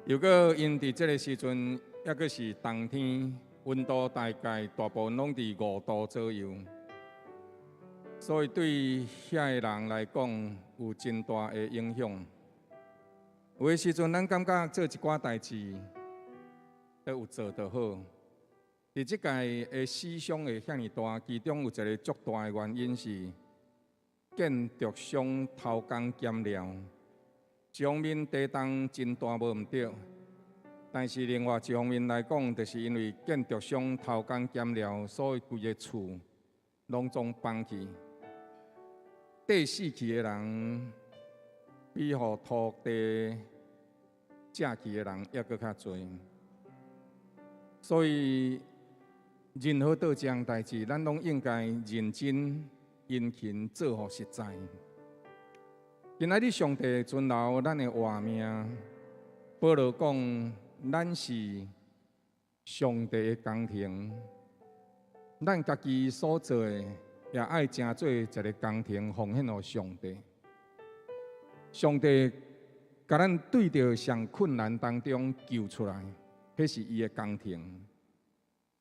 又搁因伫即个时阵，抑搁是冬天，温度大概大部分拢伫5度左右，所以对遐个人来讲有真大个影响。有诶时阵，咱感觉做一寡代志都有做得好。伫即届诶死伤会遐尼大，其中有一个足大诶原因是建筑商偷工减料，上面地动真大无毋对。但是另外一方面来讲，就是因为建筑商偷工减料，所以规个厝拢总放弃。地死去诶人，比互土地借去诶人抑搁较侪。所以任何倒一项代志，咱拢应该认真、殷勤做互实在。今仔日上帝尊留咱的活命，保罗讲，咱是上帝的工程，咱家己所做的，也爱成做一个工程，奉献予上帝。上帝甲咱对着上困难当中救出来，迄是伊的工程。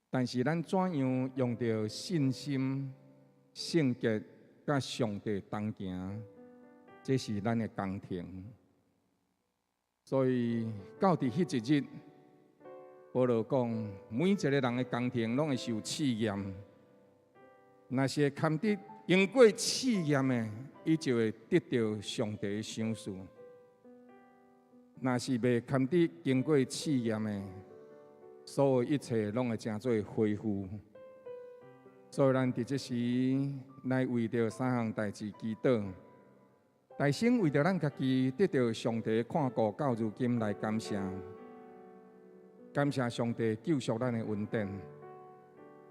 但是咱怎样用着信心、圣洁，甲上帝同行，这是咱的工程。所以到伫迄一日，保罗讲，每一个人的工程拢会受试验。若是会堪得经过试验的，伊就会得到上帝的赏赐；若是未堪得经过试验的，所有一切拢会成做恢复。所以咱伫这时来为着三项代志祈祷。大先为着咱家己得到上帝看顾到如今来感谢，感谢上帝救赎咱的恩典。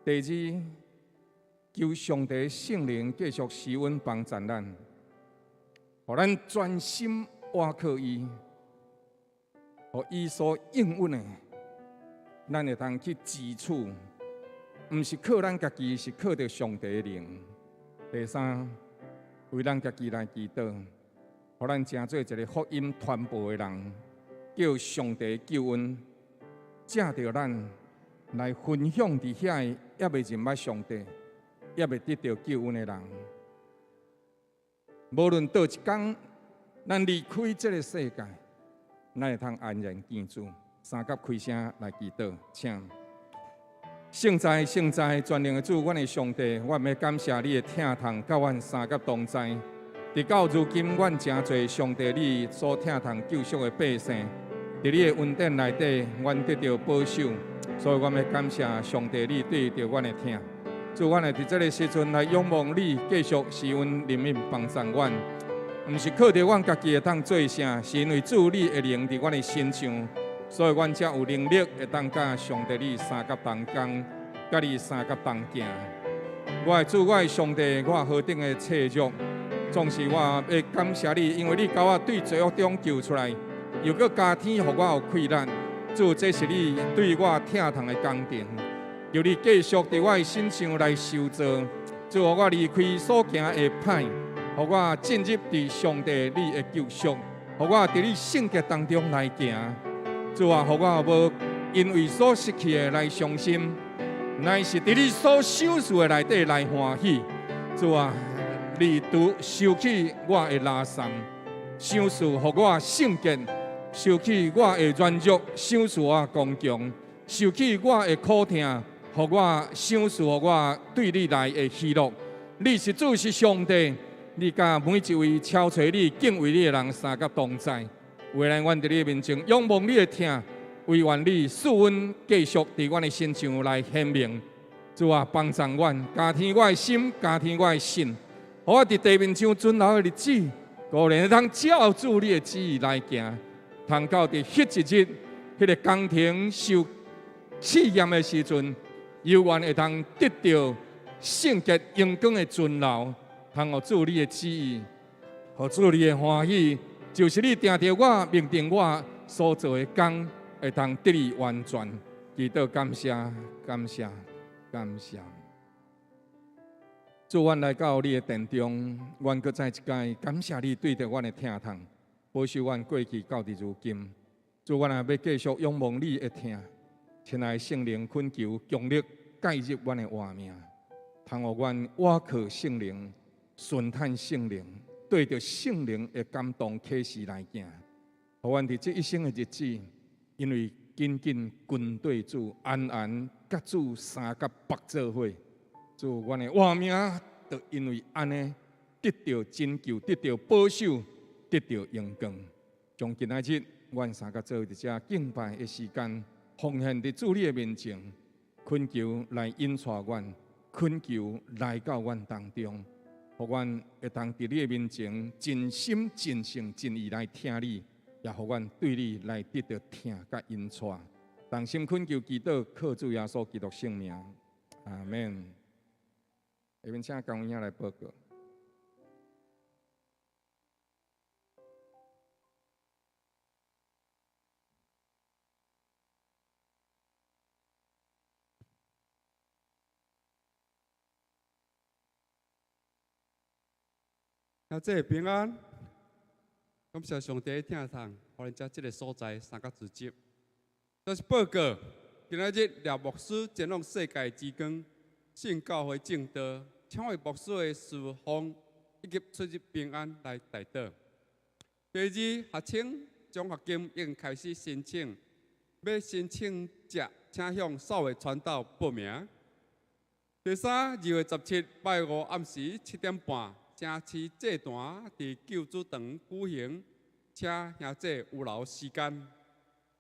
第二，求上帝圣灵继续施恩帮助咱，互咱专心倚靠伊，互伊所应允的。咱会通去支取，毋是靠咱家己，是靠着上帝的灵。第三，为咱家己来祈祷，互咱成做一个福音传播的人，叫上帝救恩，借着咱来分享伫遐也未认捌上帝，也未得到救恩的人。无论倒一天，咱离开这个世界，咱会通安然见主。三甲开声来祈祷，请。圣在圣在，全能的主，阮的上帝，我要感谢你的疼痛，甲阮三甲同在。直到如今，阮真侪上帝你所疼痛救赎的百姓，伫你的恩典内底，阮得到保守。所以，我要感谢上帝你对着阮的疼。主，阮会伫这个时阵来仰望你，继续施恩怜悯帮助阮。毋是靠着阮家己会当做啥，是因为主你的灵伫阮的身上。所以，阮才有能力会当甲上帝你三甲同工，甲你三甲同行。我的主，我的上帝，我何等的脆弱，总是我要感谢你，因为你甲我对罪恶中救出来，又搁加添予我有困难。主，这是你对我疼痛的工程，由你继续伫我的身上来受造。主，予我离开所行的歹，予我进入伫上帝你的救赎，予我伫你圣洁当中来行。主啊，予我无因为所失去的来伤心，乃是伫你所收赐的内底来欢喜。主啊，你独收起我的拉伤，赏赐予我圣洁，收起我的软弱，赏赐我刚强，收起我的苦痛，予我赏赐予我对你来的喜乐。你是主是上帝，你甲每一位超找你、敬畏你的人三甲同在。未来，阮伫你面前仰望你的疼，唯愿你赐恩继续伫阮的身上来显明。主啊，帮助阮，加添我的心，加添我的信，予我伫地面上存留的日子，果然通照主你的旨意来行，通到伫迄一日，迄个工程受试验的时阵，犹原会通得到圣洁荣光的存留，通互主你的旨意，互主你的欢喜。就是你定着我、命定我所做的工，会通得以完全。祈祷感谢、感谢、感谢。主，阮来到你的殿中，阮搁再一届感谢你对着阮的疼痛，保守阮过去到伫如今。主，我若要继续仰望你的听，亲爱的圣灵，恳求强力介入阮的活命，通互阮倚靠圣灵，顺探圣灵，对着圣灵的感动启示来行，互阮伫这一生的日子，因为紧紧跟对主，安安甲主三甲八做伙，主，阮的活命就因为安尼得到拯救，得到保守，得到荣光。从今仔日，阮三甲做伫遮敬拜的时间，奉献伫主你的面前，恳求来引带阮，恳求来到阮当中，互阮会当伫你的面前真心、真性、真意来听你，也互阮对你来得到听甲引带。同心恳求祈祷，靠主耶稣基督圣名，阿门。下面请讲员来报告。那这平安，感谢上帝听堂，互咱遮这个所在三甲自集。这是报告，今仔日廖牧师前往世界之光，信教会正道，请为牧师的侍奉以及出入平安来代祷。第二，学生奖学金已经开始申请，要申请者请向少位传道报名。第三，2月17拜五暗时7点半。城市祭坛伫救主堂举行，请兄弟有留时间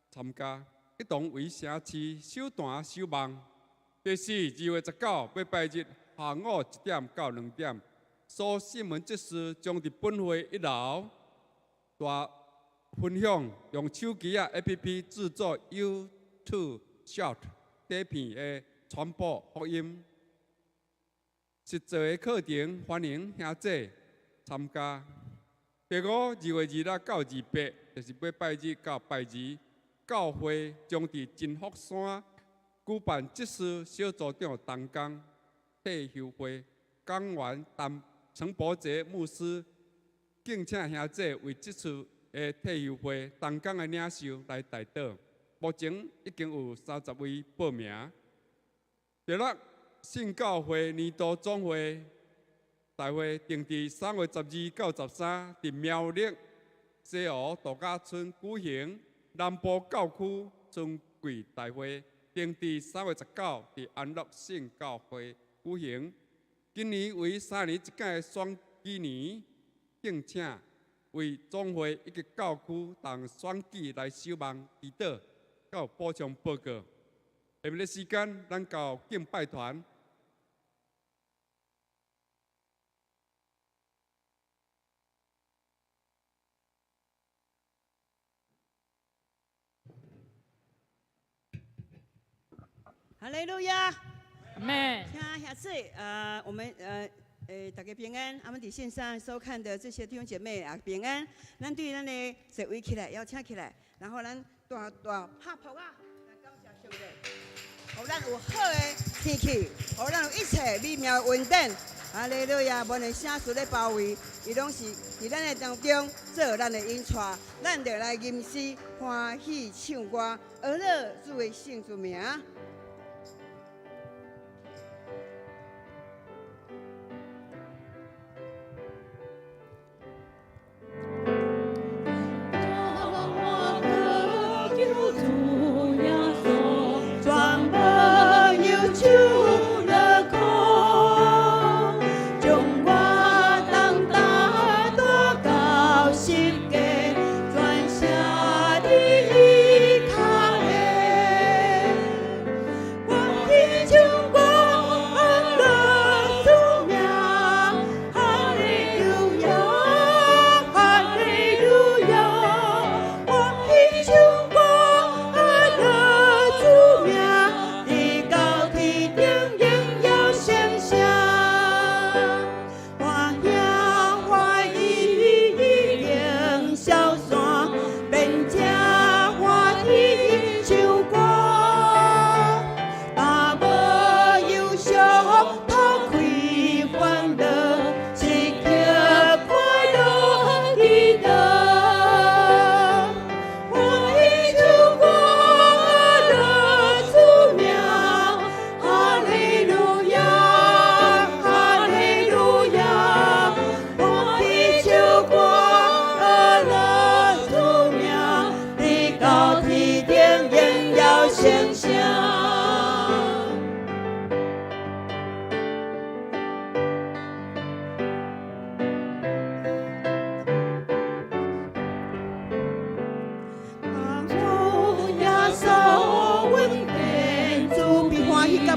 参加，一同为城市守坛守望。第四，2月19要拜日下午1点到2点，所新闻即时将伫本会1楼大分享，用手机APP 制作 YouTube Short 短片的传播福音。实际的课程欢迎兄弟参加。第五，2月26到28，就是要拜日到拜日，教会将伫真福山举办即时小组长同工退休会，讲员陈伯杰牧师敬请兄弟为即次的退休会同工的领袖来代祷。目前已经有30位报名。第六，信教会年度总会大会定伫3月12到13，伫苗栗西湖度假村举行；南部教区春季大会定伫3月19，伫安乐信教会举行。今年为3年一届的选举年，敬请为总会以及教区同选举来守望祈祷，到补充报告。下面的时间，咱到敬拜团。哈利路亚，阿门。请下次我们大家平安，我们伫线上收看的这些弟兄姐妹啊平安。咱对咱的座位起来，邀请起来，然后咱大拍扑啊，来感谢上帝，互咱有好的天气，互咱有一切美妙的稳定。哈利路亚，无论啥事咧包围，伊拢是伫咱的当中做咱的引带，咱就来吟诗欢喜唱歌，而乐主的圣主名。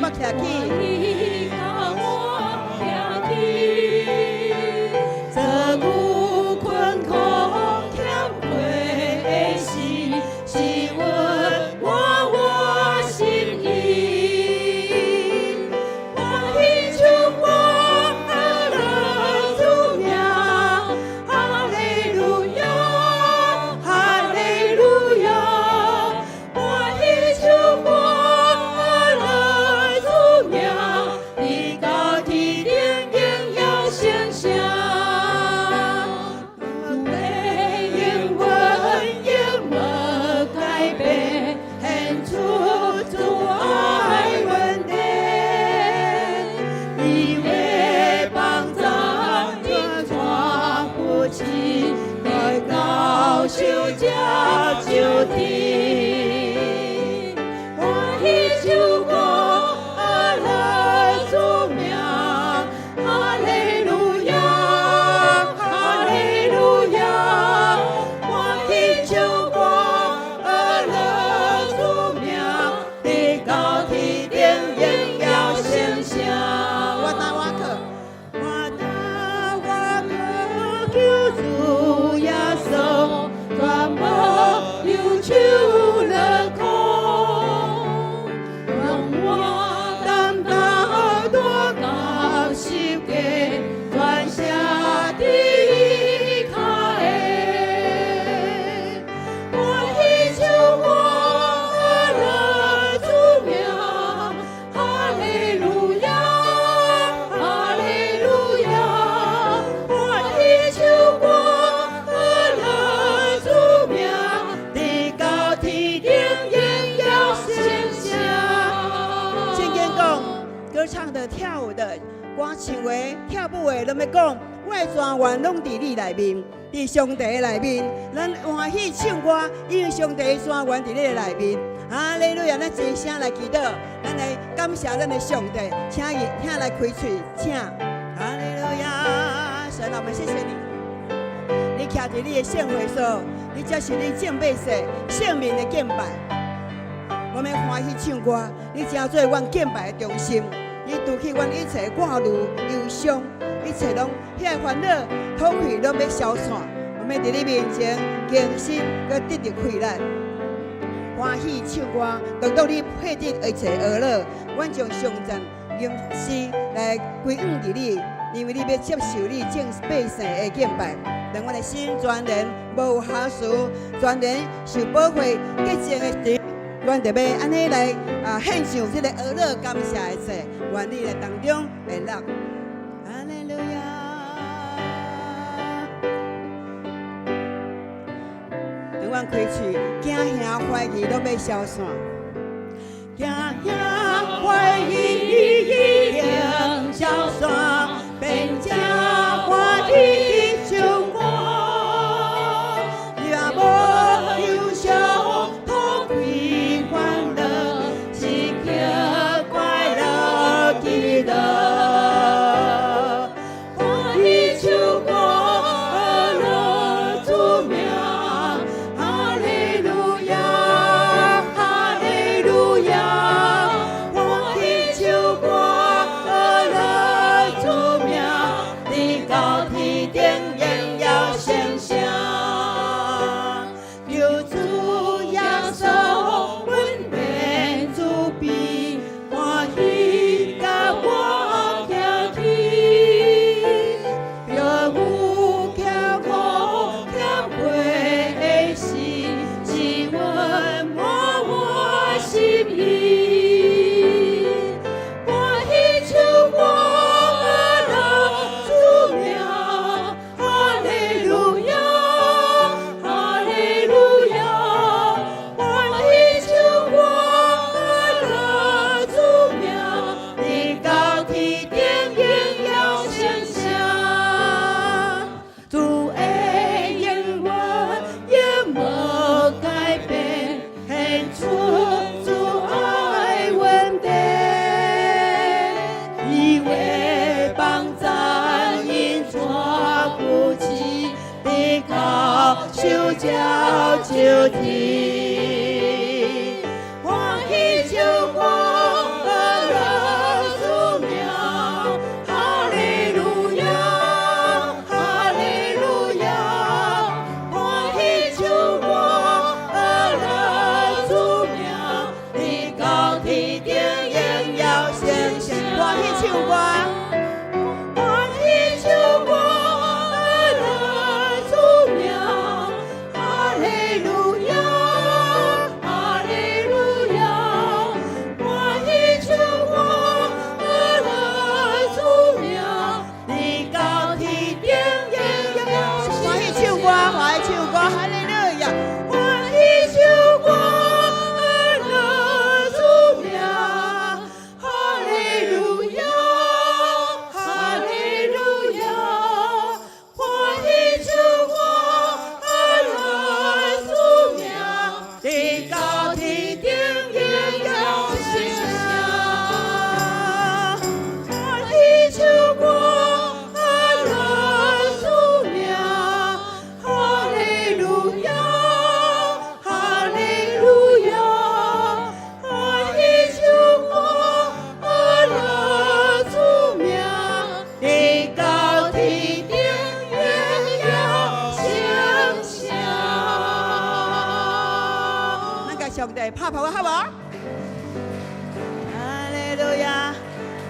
我徛起。做牛困苦欠亏的事，是阮我心意。我喜唱歌，阿乐主名，哈利路亚，哈利路亚。我喜唱歌，阿乐主名，你到天顶应要声声。手接就地，我喜唱歌，阿乐主名，哈利路亚，哈利路亚。我喜唱歌，阿乐主名，你到天顶应要声声。我打我去，我打我去，求主耶稣。全部忧愁落空，让我担当大到世界，全下的卡的。我喜唱歌，阿乐主名，哈利路亚，哈利路亚。我喜唱歌。歌唱的、跳舞的、歌唱的、跳舞的，拢要讲，我的全员拢伫你内面，伫上帝的内面，咱欢喜唱歌，因为上帝的全员伫你的内面。哈利路亚！咱一声来祈祷，咱来感谢咱的上帝，请来开嘴，请。哈利路亚！神啊，我们谢谢你，你徛伫你的圣会所，你这是你敬拜世圣名的敬拜。我们欢喜唱歌，你真做阮敬拜的中心。你除去阮一切挂虑、忧伤，一切拢遐烦恼、痛苦拢要消散。我们伫你面前更新，搁得到快乐。欢喜唱歌，得到你配得一切娱乐。阮将上赞吟诗来归恩伫你，因为你要接受你正百姓的敬拜，让阮的心全然无有瑕疵，全然受保护洁净的神。阮特别安尼来献上这个娱乐感谢的祭，愿你来当中会乐。哈利路亚！当阮开喙，惊吓怀疑拢要消散，惊吓怀疑已经消散，变成我的唱歌，也无忧伤。叫就听，欢喜就歌乐高天顶应有声响，天秋光，阿拉主名，哈利路亚，哈利路亚，天秋光，阿拉主名，地高天顶应有声响。咱甲上帝拍拍好无？哈利路亚！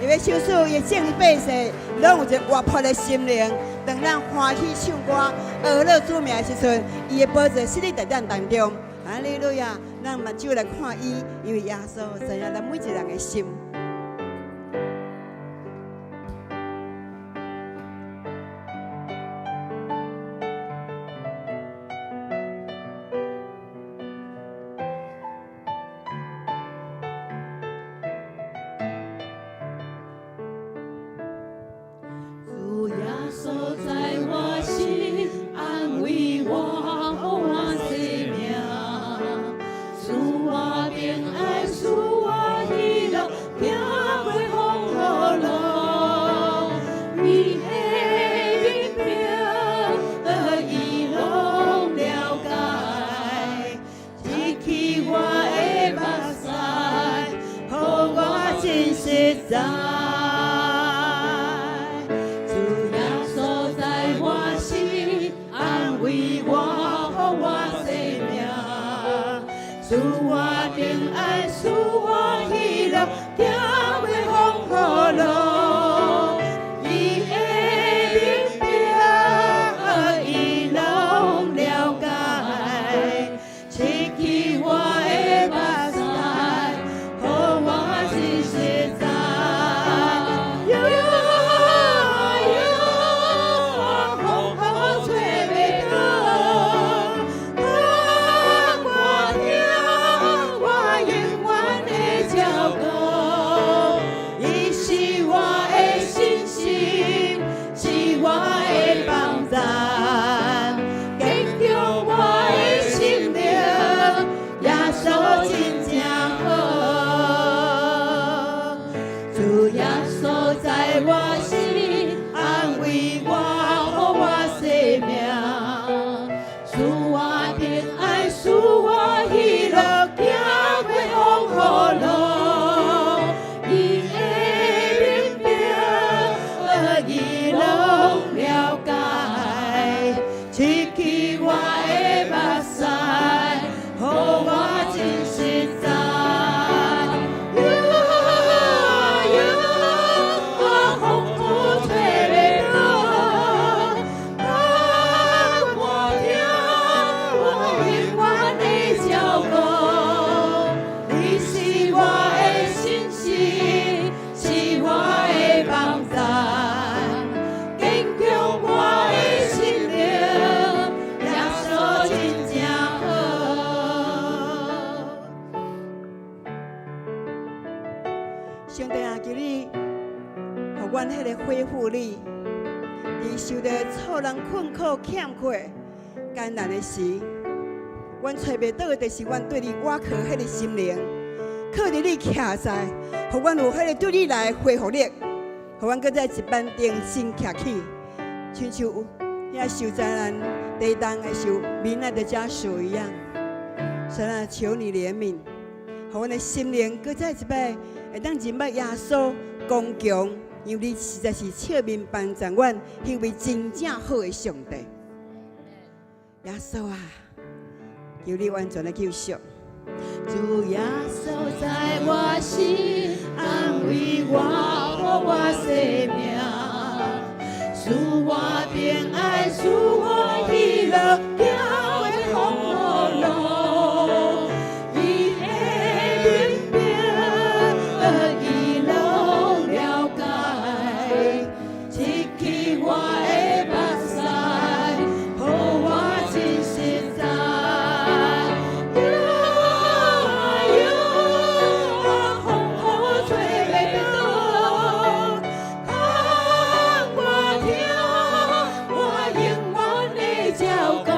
你要唱出伊正百姓，拢有一个活泼的心灵，当咱欢喜唱歌、学乐主名的时阵，伊的宝座实力在咱当中。哈利路亚！咱目睭来看伊，因为耶稣知影咱每一个人的心。主耶稣在我心，安慰我，我生命。主我平安，主我喜乐，行过风雨路。你的明白，伊拢了解，激起我的目屎，予我真实在。主我平安，主我喜乐，行过风雨路。伊的明白，伊拢了解，刺激我的目屎，予我真实在。风雨吹袂倒。上帝啊，求你，互阮迄个恢复力，伫受着错人困苦欠缺艰难的时，阮找袂到的，就是阮对你倚靠迄个心灵，靠伫你徛在，互阮有迄个对你来的恢复力，互阮搁再一班定心徛起，亲像遐受灾难地动的受民难的家属一样。神啊，求你怜悯，互阮的心灵搁再一摆会当认捌耶稣刚强，因为你实在是笑面帮助阮，行为真正好的上帝。耶稣啊，求你完全的救赎。主耶稣在我心，安慰我，予我生命。主我平安，主我喜乐，行过风雨路。伊的明白，伊拢了解，刺激我的目屎，予我真实在。我永远的照顾。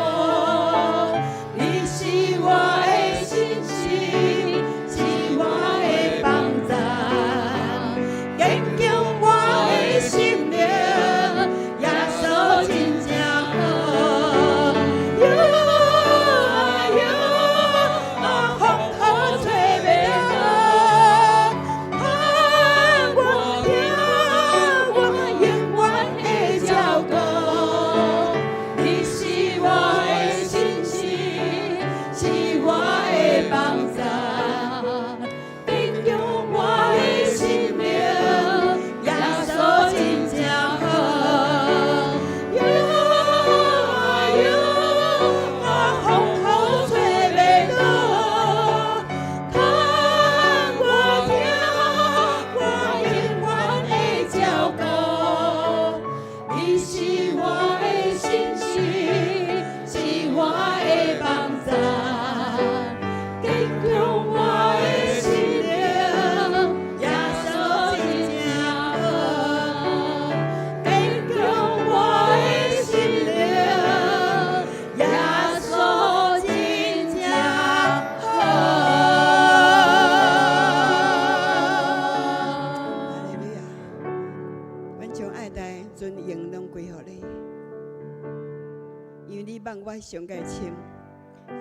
上界深，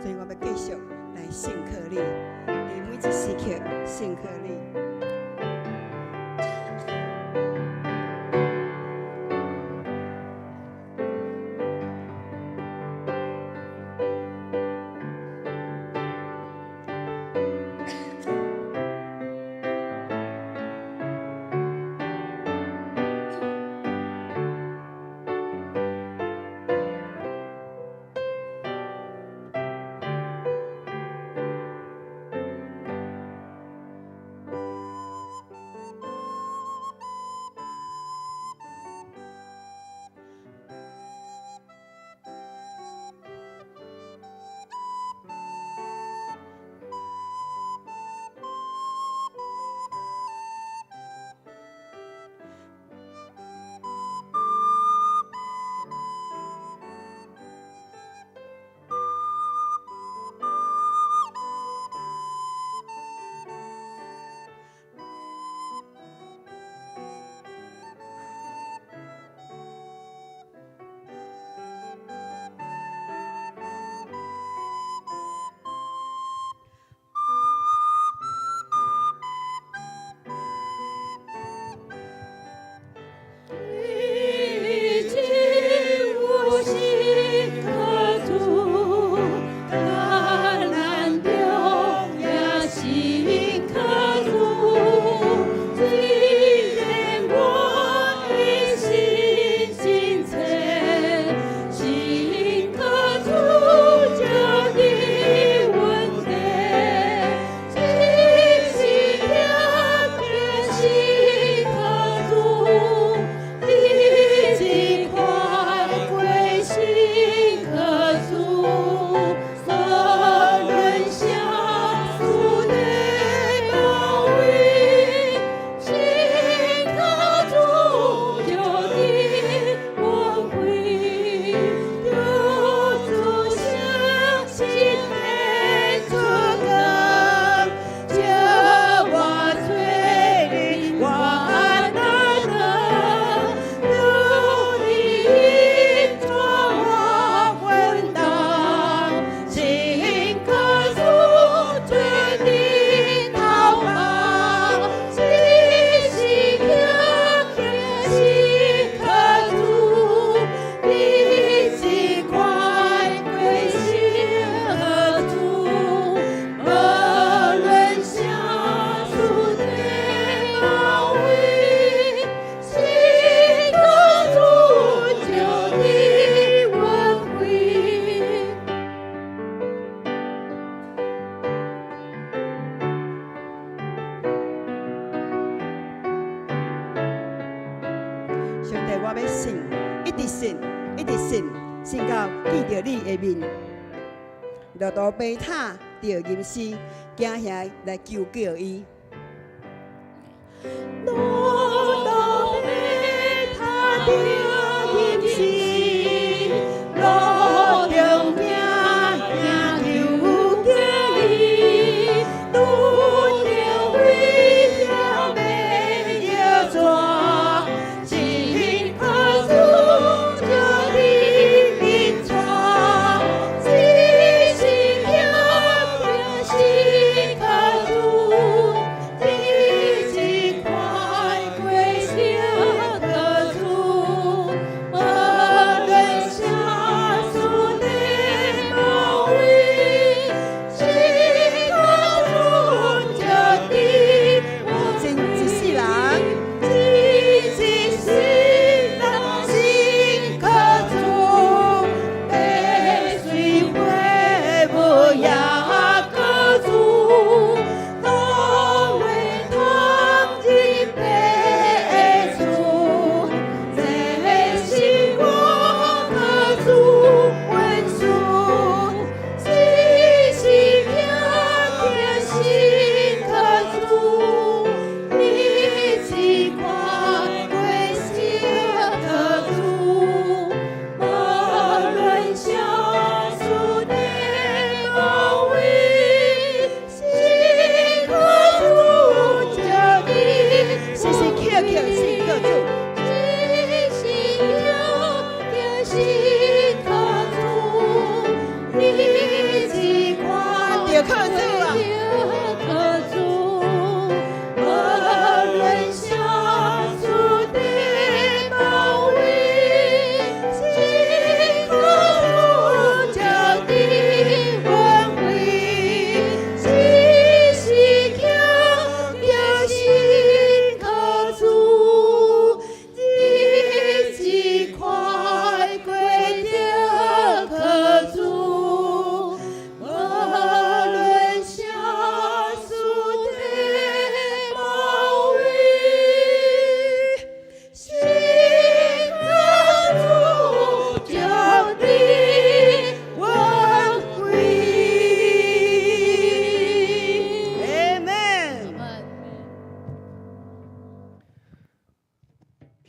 所以我要继续来信靠你，你每一时刻信靠你。我要信，一直信，一直信，信到见到你的面。路途悲惨，着吟诗，惊吓来求救伊。路途悲惨，着吟诗，路中行行求救伊，拄着危险要着怎？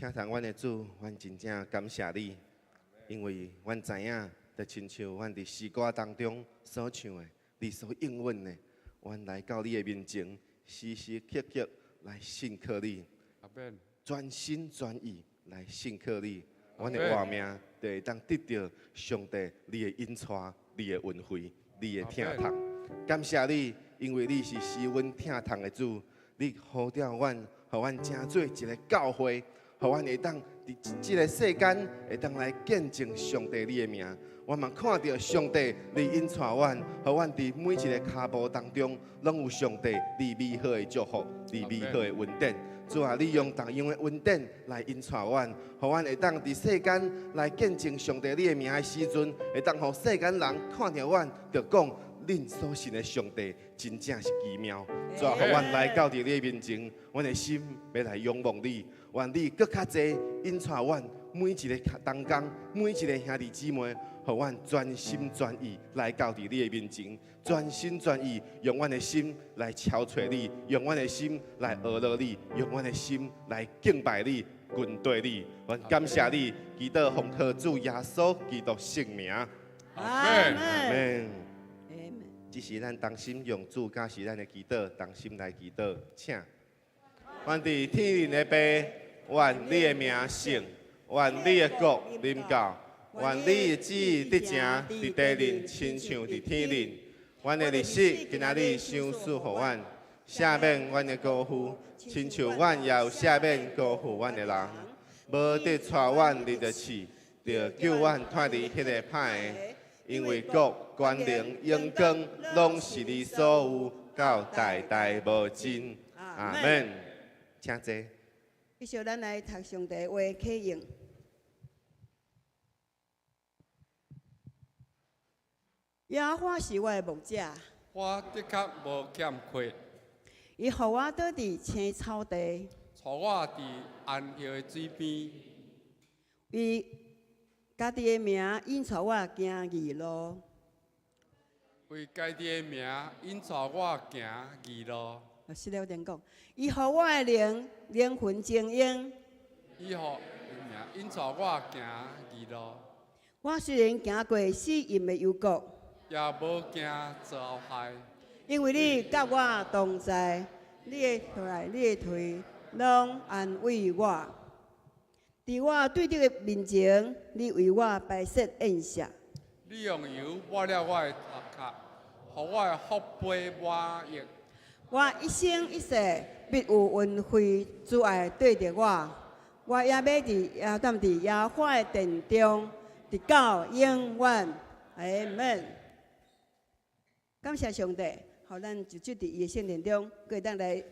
听从阮的主，阮真正感谢你，因为阮知影，就亲像阮伫诗歌当中所唱的，你所应允的，阮来到你的面前，时时刻刻来信靠你，阿门。全心全意来信靠你，阮的活命就会当得到上帝你的恩宠、你的恩惠、你的疼痛。感谢你，因为你是施阮疼痛的主，你呼召阮，互阮成做一个教会，互阮会当伫即个世间会当来见证上帝你的名。我嘛看到上帝你恩宠阮，互阮伫每一个脚步当中，拢有上帝你美好的祝福，你美好的恩典。主啊，你用同样的恩典来恩宠阮，互阮会当伫世间来见证上帝你的名的时阵，会当互世间人看到阮，就讲恁所信的上帝真正是奇妙。主啊，互阮来到伫你的面前，阮的心要来仰望你，愿你搁较济恩宠阮每一个同工，每一个兄弟姊妹。互阮全心全意来到伫你的面前，全心全意用阮的心来敲找你，用阮的心来学乐你，用阮的心来敬拜你、grund对你。阮感谢你，祈祷奉靠主耶稣基督圣名。阿阿门。门。这是咱同心用主，甲是咱的祈祷，同心来祈祷，请。阮伫天灵的爸，愿你的名圣，愿你的国临到。愿你的旨意得成伫地灵，亲像伫天灵。阮的历史今仔日赏赐互阮，赦免阮的辜负，亲像阮也有赦免辜负阮的人。无得带阮入着去，着救阮脱离迄个歹的。因为国、权能、荣光，拢是你所有，到代代无尽。阿门。请坐。继续，咱来读上帝话启应。耶和华是我的牧者，我的确无欠缺，伊予我倒伫青草地，带我伫安息的水边，伊家己的名引带我行义路。为家己的名引带我行义路。是了点讲，伊予我的灵魂精英。伊予名引带我行义路。我虽然行过死荫的幽谷，也无惊遭害，因为你甲我同在，你的腿、你的腿拢安慰我。伫我对敌的面前，你为我摆设宴席。你用油抹了我的头壳，互我的腹背满溢。我一生一世必有恩惠主爱对着我。我也要踮伫耶和华的殿中，直到永远。阿门。感谢上帝，互咱就即伫伊的圣殿中，可以当来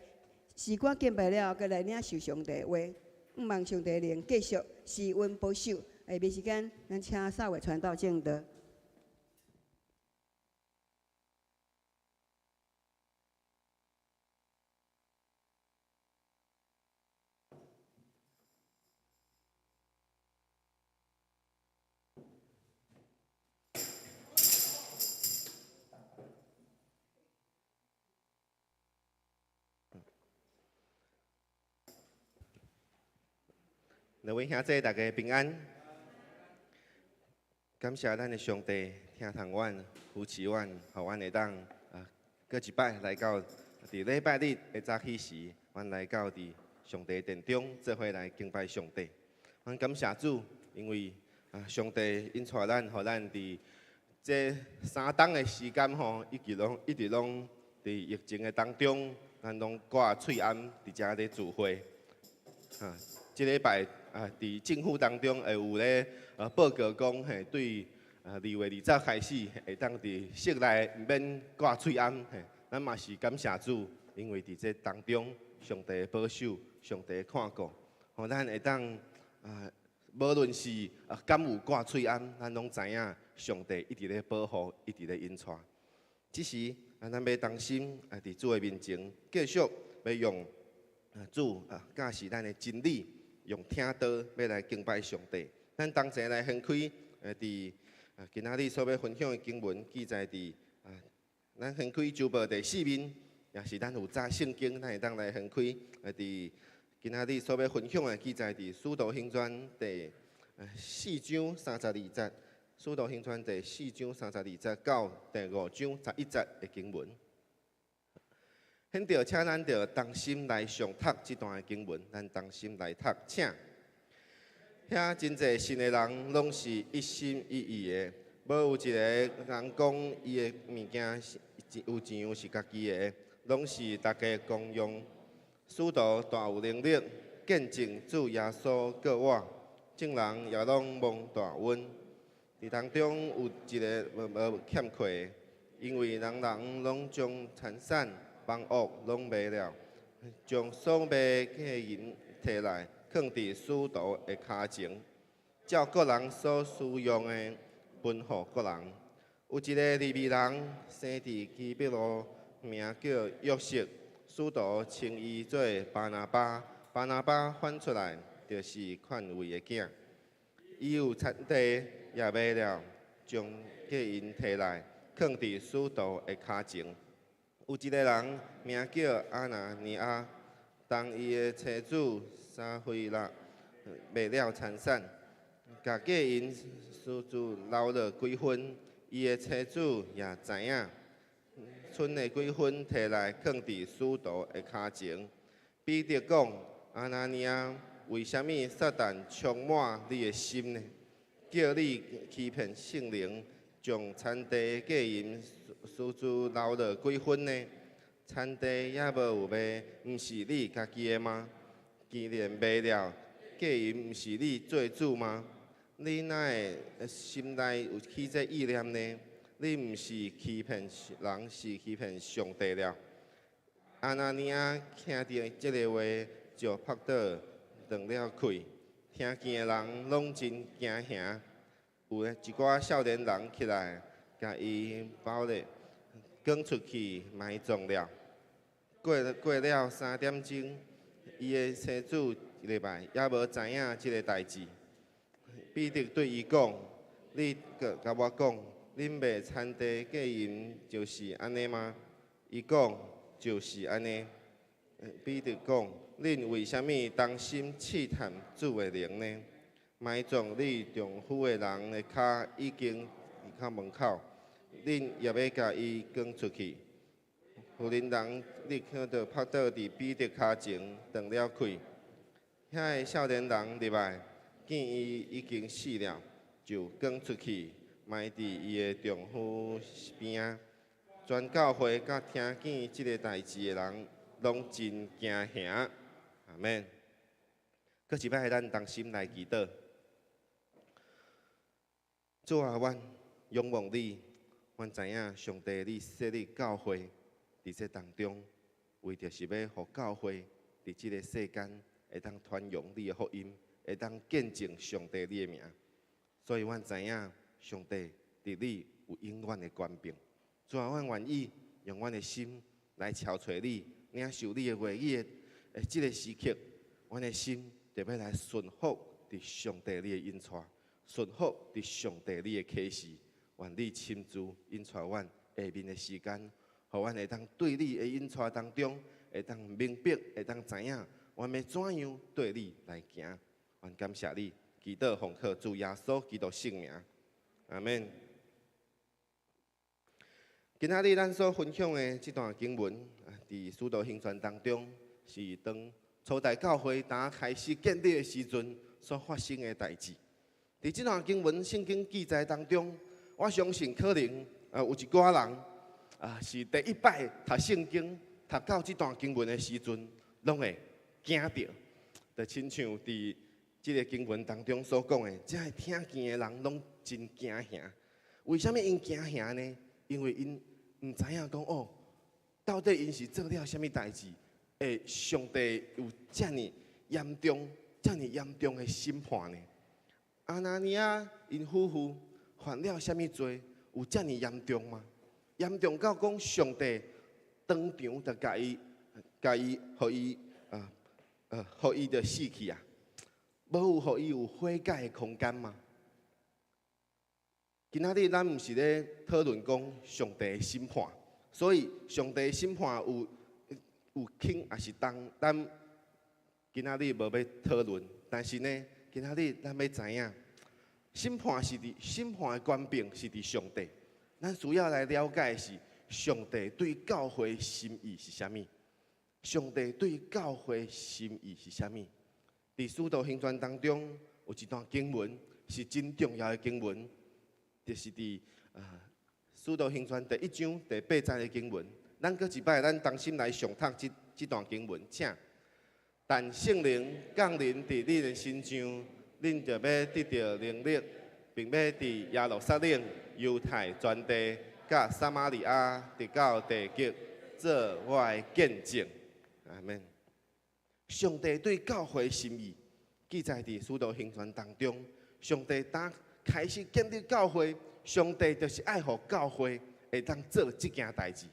时光敬拜了，搁来领受上帝的话。望上帝的灵继续施恩保守。下暝时间，咱请稍微传道正道。两位兄弟，大家平安。感谢咱的上帝听从阮、扶持阮，互阮会当过一摆来到伫礼拜日的早起时，阮来到伫上帝殿中，做伙来敬拜上帝。阮感谢主，因为上帝引带咱，互咱伫这3冬的时间吼，一直拢伫疫情的当中，咱拢挂喙安伫遮咧聚会。即礼拜伫政府当中会有咧报告讲，嘿，对2月20开始会当伫室内毋免挂喙安，嘿，咱嘛是感谢主，因为伫这当中，上帝的保守，上帝的看顾，互咱会当无论是敢有挂喙安，咱拢知影上帝一直咧保护，一直咧引带。只是咱要当心伫主的面前，继续要用主教示咱的真理。用听道要来敬拜上帝，咱同齐来分开伫今仔日所要分享的经文，记载伫咱分开周报第4面，也是咱有早圣经，咱会当来分开伫今仔日所要分享的记载伫《使徒行传》第4章32节，《使徒行传》第4章32节到第5章11节的经文。现着，请咱着同心来上读这段的经文，咱同心来读，请。遐真侪信的人，拢是一心一意的，无有一个人讲伊的物件有一样是家己的，拢是大家共用。使徒大有能力，见证主耶稣过我，众人也拢蒙大恩。伫当中有一个无欠缺的，因为人人拢将财产、房屋拢卖了，将所卖嘅银摕来，放伫使徒的骹前，照个人所需用的分予个人。有一个利未人生伫基比路，名叫约瑟。使徒称伊做巴拿巴，巴拿巴翻出来就是款位的囝。伊有田地也卖了，将价银摕来，放伫使徒的骹前。有一个人名叫阿拿尼亚，当伊的妻子撒菲拉卖了财产，甲价银私自留了几分，伊的妻子也知影。剩的几分摕来放伫使徒的骹前。彼得讲：阿拿尼亚，为什么撒旦充满你的心呢？叫你欺骗圣灵，将田地价银私自留了几分呢？田地也无有卖，毋是你家己的吗？既然卖了，价银毋是你做主吗？你哪会心内有起这意念呢？你毋是欺骗人，是欺骗上帝了。阿拿尼亚听到这个话，就拍倒断了气。听见的人拢真惊吓，有一寡少年人起来，甲伊包咧，赶出去埋葬了。过了3点钟，伊的妻子入来，也无知影这个代志。彼得对伊讲：“你甲我讲。”恁卖田地价银就是安尼吗？伊讲就是安尼。彼得讲：恁为什么当心试探主的灵呢？埋葬你丈夫的人的脚已经伫靠门口，恁也要甲伊赶出去。妇人人立刻就拍倒伫彼得脚前，断了气。遐个少年人入来，见伊已经死了，就赶出去。埋伫伊的丈夫边仔，全教会甲听见即个代志的人，拢真惊吓。阿免。搁一摆，咱同心来祈祷。主啊，阮仰望你，阮知影上帝你设立教会伫这当中，为着是要互教会伫即个世间会当传扬你的福音，会当见证上帝你的名。所以，阮知影。上帝伫你有永远的权柄，主啊，阮愿意用阮的心来朝找你，领受你的话语的这个时刻，阮的心就要来顺服伫上帝你的引带，顺服伫上帝你的启示，愿你亲自引带阮下面的时间，互阮会当对你的引带当中，会当明白，会当知影，阮要怎样对你来行。愿感谢你，祈祷奉靠主耶稣基督圣名。阿免。今仔日咱所分享的这段经文，伫《使徒行传》当中，是当初代教会开始建立的时阵所发生的代志。伫这段经文圣经记载当中，我相信可能有一寡人是第一摆读圣经，读到这段经文的时阵，拢会惊到，就亲像伫这个经文当中所讲的，这个听见的人拢真惊吓。为什么因惊吓呢？因为因唔知影讲哦，到底因是做了什么代志？上帝有这么严重的审判呢？阿拿尼亚因夫妇犯了什么罪？有这么严重吗？严重到讲上帝当场就甲伊，互伊就死去啊！无有互伊有悔改的空间吗？今仔日咱毋是咧讨论讲上帝的审判，所以上帝的审判有轻还是重，咱今今仔日无要讨论，但是呢，今仔日咱要知影，审判的权柄是伫上帝，咱需要来了解的是上帝对教会的心意是啥物？上帝对教会的心意是啥物？伫《使徒行传》当中有一段经文是真重要的经文，就是伫使徒行传》第1章第8节的经文。咱搁一摆，咱同心来上读这段经文，请。但圣灵降临伫恁的心上，恁就要得到能力，并要伫耶路撒冷、犹太全地、甲撒玛利亚，直到地极，做我的见证。阿门。上帝对教会的心意记载伫《使徒行传》当中。上帝当开始建立教会，上帝就是爱护教会会当做这件代志，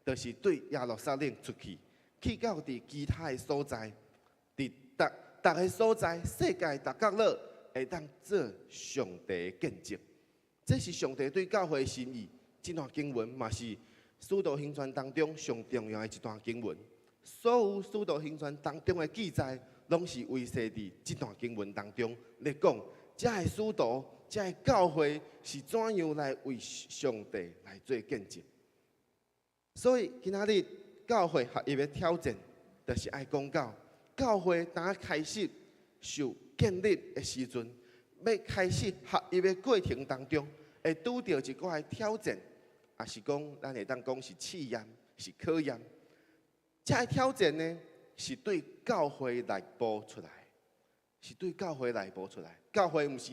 就是对耶路撒冷出去，去到伫其他的所在，伫逐个所在，世界逐角落会当做上帝的见证。这是上帝对教会的心意。这段经文嘛是《使徒行传》当中上重要的一段经文。所有《使徒行传》当中的记载，拢是围绕伫这段经文当中来讲，这个使徒、这个教会是怎样来为上帝来做见证。所以今仔日教会合一的挑战，就是爱讲到教会当开始受建立的时阵，要开始合一的过程当中，会拄到一寡的挑战，也是讲咱会当讲是试验，是考验。这个挑战呢，是对教会内部出来，是对教会内部出来。教会毋是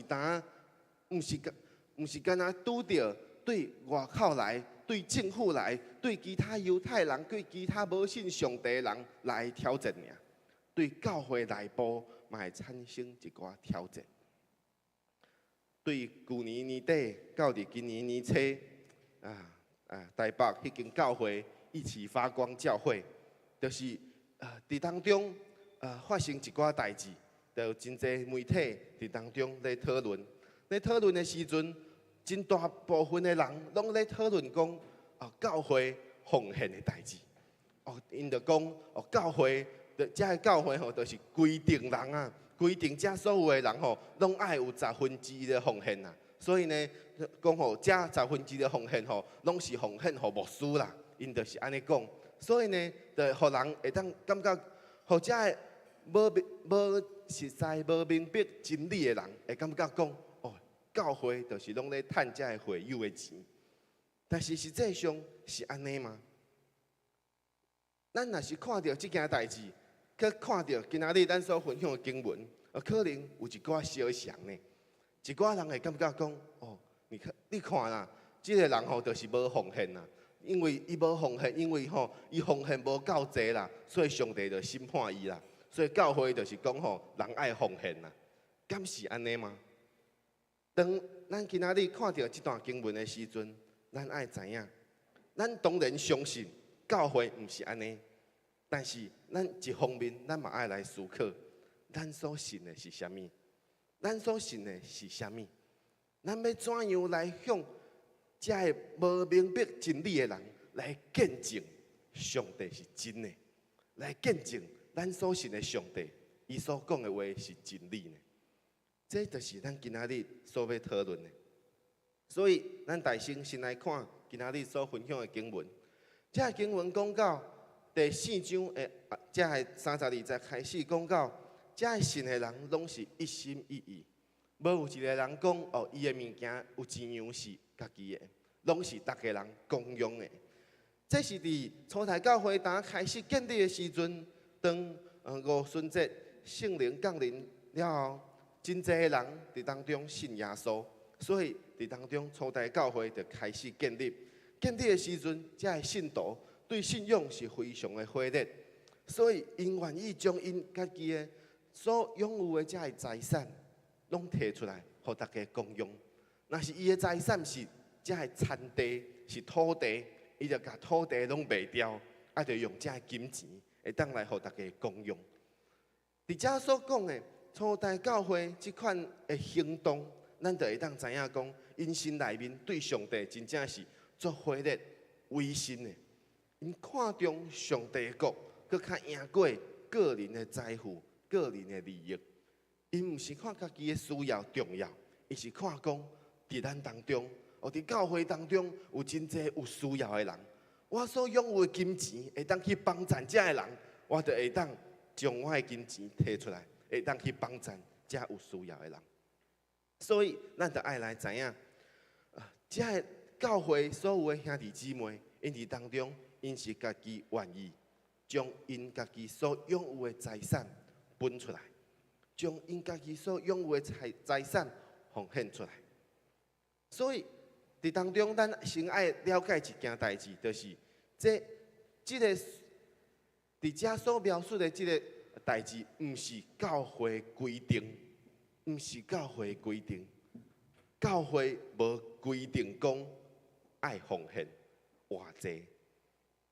干那拄到对外口来、对政府来、对其他犹太人、对其他无信上帝的人来挑战尔。对教会内部嘛会产生一寡挑战。对去年年底到伫今年年初，台北迄间教会一起发光教会。就是伫当中发生一寡代志，就有真侪媒体伫当中咧讨论。咧讨论的时阵，真大部分的人拢咧讨论讲教会奉献的代志。因就讲教会，这个教会吼，就是规定人啊，规定这所有的人吼，拢爱有1/10的奉献啊。所以呢，讲吼，这1/10的奉献吼，拢是奉献互牧师啦。因就是安尼讲。所以呢，就互人会当感觉，互这无实在、无明白真理的人，会感觉讲，教会就是拢咧趁这会友的钱。但是实际上是安尼吗？咱若是看到这件代志，佮看到今仔日咱所分享的经文，可能有一寡小想呢。一寡人会感觉讲，你看啦，这个人吼就是无奉献啦。因为伊无奉献，因为伊奉献无够济啦，所以上帝就审判伊啦。所以教会就是讲人爱奉献啦，敢是安尼吗？当咱今仔日看到这段经文的时阵，咱爱知影，咱当然相信教会毋是安尼，但是咱一方面咱嘛爱来思考，咱所信的是啥物？咱所信的是啥物？咱要怎样来向这个无明白真理的人来见证上帝是真的，来见证咱所信的上帝，伊所讲的话是真理呢？这就是咱今仔日所要讨论的。所以，咱大先来看今仔日所分享的经文。这个经文讲到第4章的这个32节开始讲到，这个信的人拢是一心一意，无有一个人讲伊的物件有一样是家己的，拢是大家人共用的。这是伫初代教会当开始建立的时阵，当五旬节圣灵降临了后，真侪人伫当中信耶稣，所以伫当中初代教会就开始建立。建立的时阵，这个信徒对信仰是非常的火热，所以因愿意将因家己的所拥有的这个财产，拢摕出来，互大家共用。若是伊的财产是这个田地，是土地，伊就把土地拢卖掉，就用这个金钱，会当来互大家共用。伫遮所讲的初代教会这款的行动，咱就会当知影讲，因心内面对上帝真正是足火热、威信的。因看重上帝的国，佮较赢过个人的财富、个人的利益，因毋是看家己的需要重要，伊是看讲伫咱当中，伫教会当中有真侪有需要的人，我所拥有的金钱会当去帮助遮的人，我就会当将我的金钱摕出来，会当去帮助遮有需要的人。所以，咱就爱来知影，遮的教会所有的兄弟姊妹，因伫当中，因是家己愿意将因家己所拥有的财产分出来，将因家己所拥有的财产奉献出来。所以，伫当中，咱先爱了解一件代志，就是即个伫遮所描述的即个代志，毋是教会规定。毋是教会规定，教会无规定讲爱奉献偌济，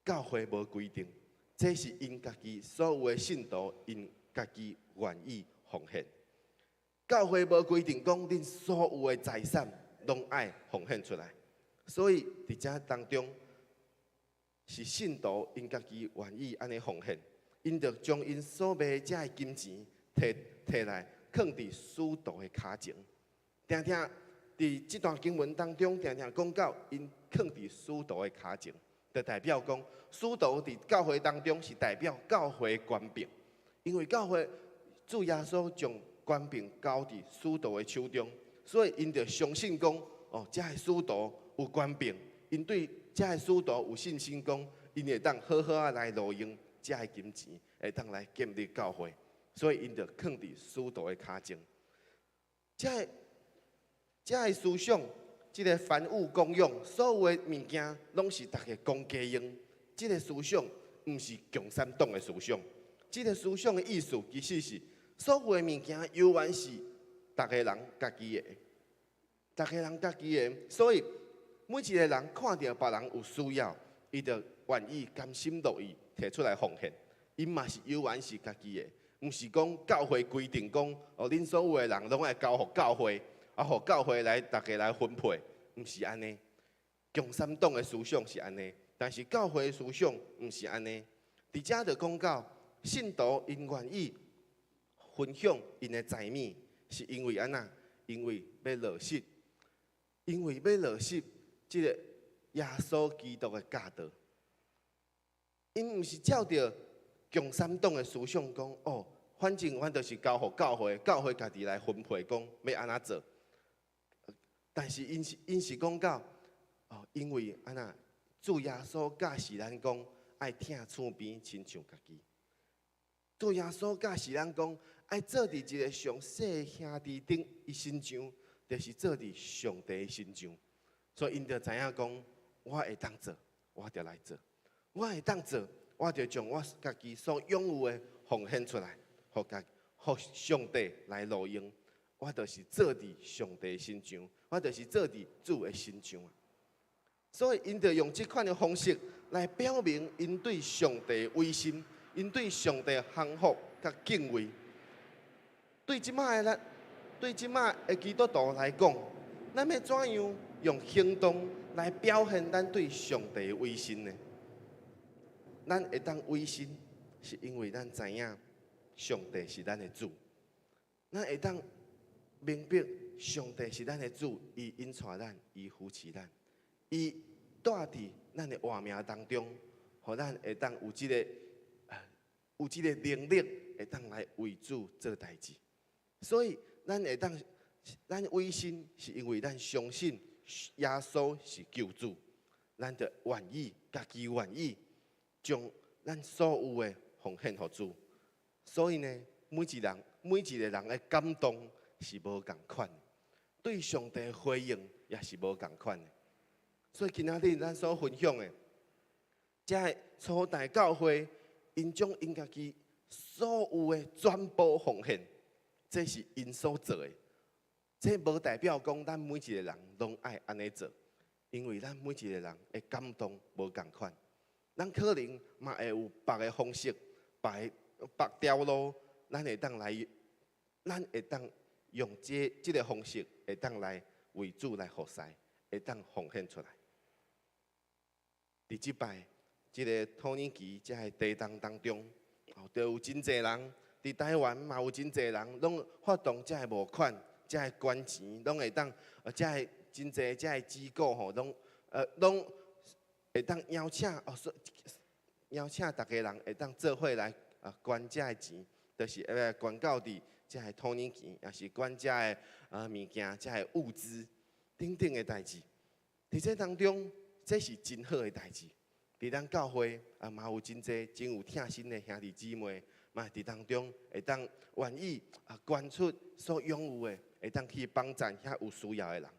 教会无规定，这是因家己所有的信徒因家己愿意奉献。教会无规定讲恁所有的财产拢爱奉献出来，所以伫遮当中是信徒因家己愿意安尼奉献，因着将因所卖遮的金钱摕来。放伫使徒的脚前，常常伫这段经文当中，常常讲到因放伫使徒的脚前，就代表讲使徒伫教会当中是代表教会的权柄，因为教会主耶稣将权柄交伫使徒的手中，所以因着相信讲，遮的使徒有权柄，因对遮的使徒有信心讲，因会当好好啊来路用遮的金钱，会当来建立教会。所以，因着放伫使徒的脚前，这个思想，这个凡物公用，所有的物件，拢是大家公家用。这个思想，毋是共产党的思想。这个思想的意思，其实是所有的物件，永远是大家人家己的，大家人家己的。所以，每一个人看到别人有需要，伊就愿意甘心乐意摕出来奉献。因嘛是永远是家己的。毋是讲教会规定讲，恁所有的人拢爱交互教会，互教会来大家来分配，毋是安尼。共产党的思想是安尼，但是教会的思想毋是安尼。伫遮就讲到，信徒因愿意分享因的财物，是因为安那？因为要落实，因为要落实即个耶稣基督的教导。因毋是照着共产党的思想讲，反正阮就是交互教会，教会家己来分配，讲要安怎做。但是因是讲到，因为安那主耶稣教示咱讲，爱疼厝边亲像家己。主耶稣教示咱讲，爱做伫一个上细兄弟顶伊身上，就是做伫上帝身上。所以因就知影讲，我会当做，我就来做；我会当做。我就将我家己所拥有的奉献出来，互上帝来路用。我就是做伫上帝身上，我就是做伫主的身上。所以，因就用这款的方式来表明因对上帝的威信，因对上帝的降服甲敬畏。对即摆的基督徒来讲，咱要怎样用行动来表现咱对上帝的威信呢？咱会当威信，是因为咱知影上帝是咱的主。咱会当明白上帝是咱的主，伊引带咱，伊扶持咱，伊带伫咱的活命当中，互咱会当有即个能力，会当来为主做代志。所以咱会当，咱威信是因为咱相信耶稣是救主，咱就愿意，家己愿意。将咱所有的奉献给主，所以呢，每一个人的感动是无共款，对上帝的回应也是无共款的。所以今仔日咱所分享的，这初代教会，因将因家己所有的全部奉献，这是因所做的。这无代表讲咱每一个人拢爱安尼做，因为咱每一个人的感动无共款。咱可能嘛会有别个方式、别条路，咱会当用这个方式，会当来为主来服侍，会当奉献出来。伫即摆，这个土耳其这个地动当中，都有真侪人伫台湾嘛有真侪人拢发动遮个募款、遮个捐钱，拢会当遮个真侪遮个机构吼，拢会当邀请大家人会当做伙来捐遮个钱，就是捐到伫遮个土耳其，也是捐遮个物件、遮个物资等等的代志。伫这当中，这是真好的代志。伫咱教会嘛有真侪真有疼心的兄弟姊妹，嘛伫当中会当愿意捐出所拥有的，会当去帮助遐有需要的人。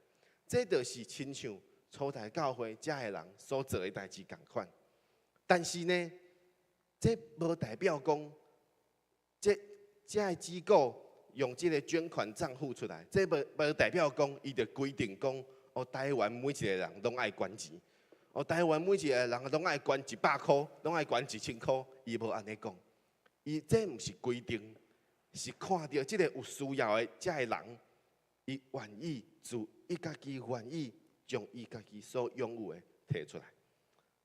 这就是亲像初代教会遮个人所做的代志共款。但是呢，这无代表讲，这个机构用这个捐款账户出来，这无代表讲，伊就规定讲，台湾每一个人拢爱捐钱。台湾每一个人拢爱捐100块，拢爱捐1000块，伊无安尼讲。伊这毋是规定，是看到即个有需要的遮个人，伊愿意伊家己愿意将伊家己所拥有的摕出来。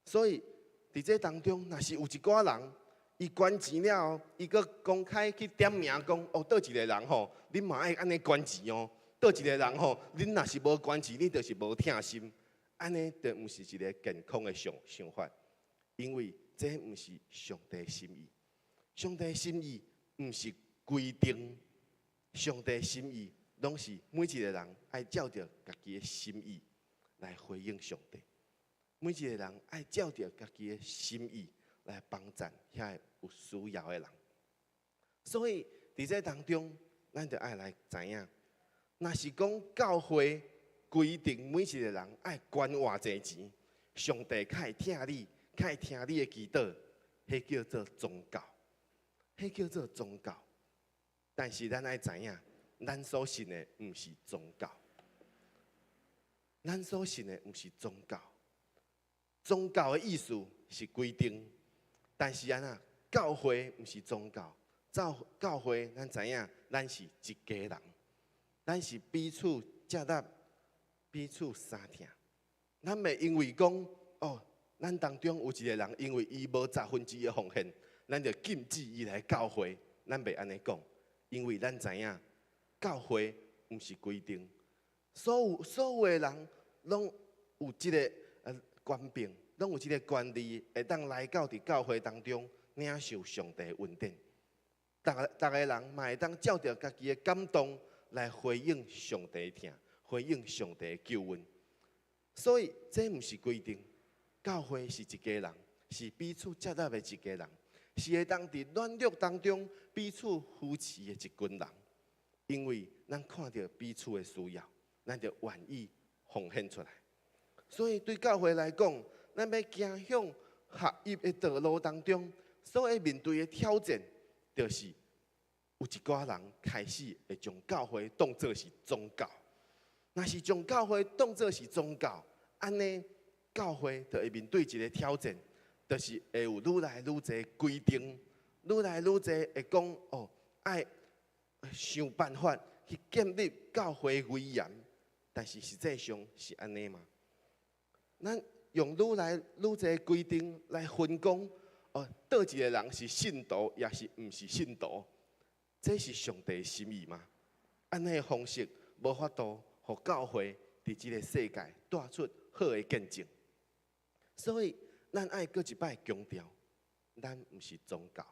所以伫这当中，若是有一寡人，伊捐钱了，伊阁公开去点名讲，倒一个人吼，恁嘛爱安尼捐钱哦。倒一个人吼，恁若是无捐钱，恁就是无疼心。安尼就毋是一个健康的想法，因为这毋是上帝的心意。上帝的心意毋是规定，上帝的心意拢是每一个人爱照着家己的心意来回应上帝。每一个人爱照着家己的心意来帮助遐有需要的人。所以伫这当中，咱就爱来知影，若是讲教会规定每一个人爱捐偌济钱，上帝较会听你，较会听你的祈祷，迄叫做宗教，迄叫做宗教。但是咱爱知影，咱所信的毋是宗教，咱所信的毋是宗教。宗教的意思是规定，但是教会毋是宗教，教会咱知影，咱是一家人，咱是彼此接纳。彼此相疼，咱袂因为讲咱当中有一个人因为伊无1/10的奉献，咱就禁止伊来教会。咱袂安尼讲，因为咱知影教会毋是规定，所有的人拢有即个权柄，拢有即个权利，会当来到伫教会当中领受上帝的恩典。逐个人嘛会当照着家己的感动来回应上帝的疼。回应上帝的救恩，所以这毋是规定。教会是一家人，是彼此接纳的一家人，是会当伫软弱当中彼此扶持的一群人。因为咱看到彼此的需要，咱就愿意奉献出来。所以对教会来讲，咱要走向合一的道路当中，所要面对的挑战，就是有一寡人开始会将教会当作是宗教。若是将教会当作是宗教，安尼教会就会面对一个挑战，就是会有愈来愈侪规定，愈来愈侪会讲爱想办法去建立教会威严。但是实际上是安尼吗？咱用愈来愈侪规定来分工，倒一个人是信徒，也是毋是信徒，这是上帝的心意吗？安尼的方式无法度。互教会伫即个世界带出好的见证，所以咱爱搁一摆强调，咱毋是宗教，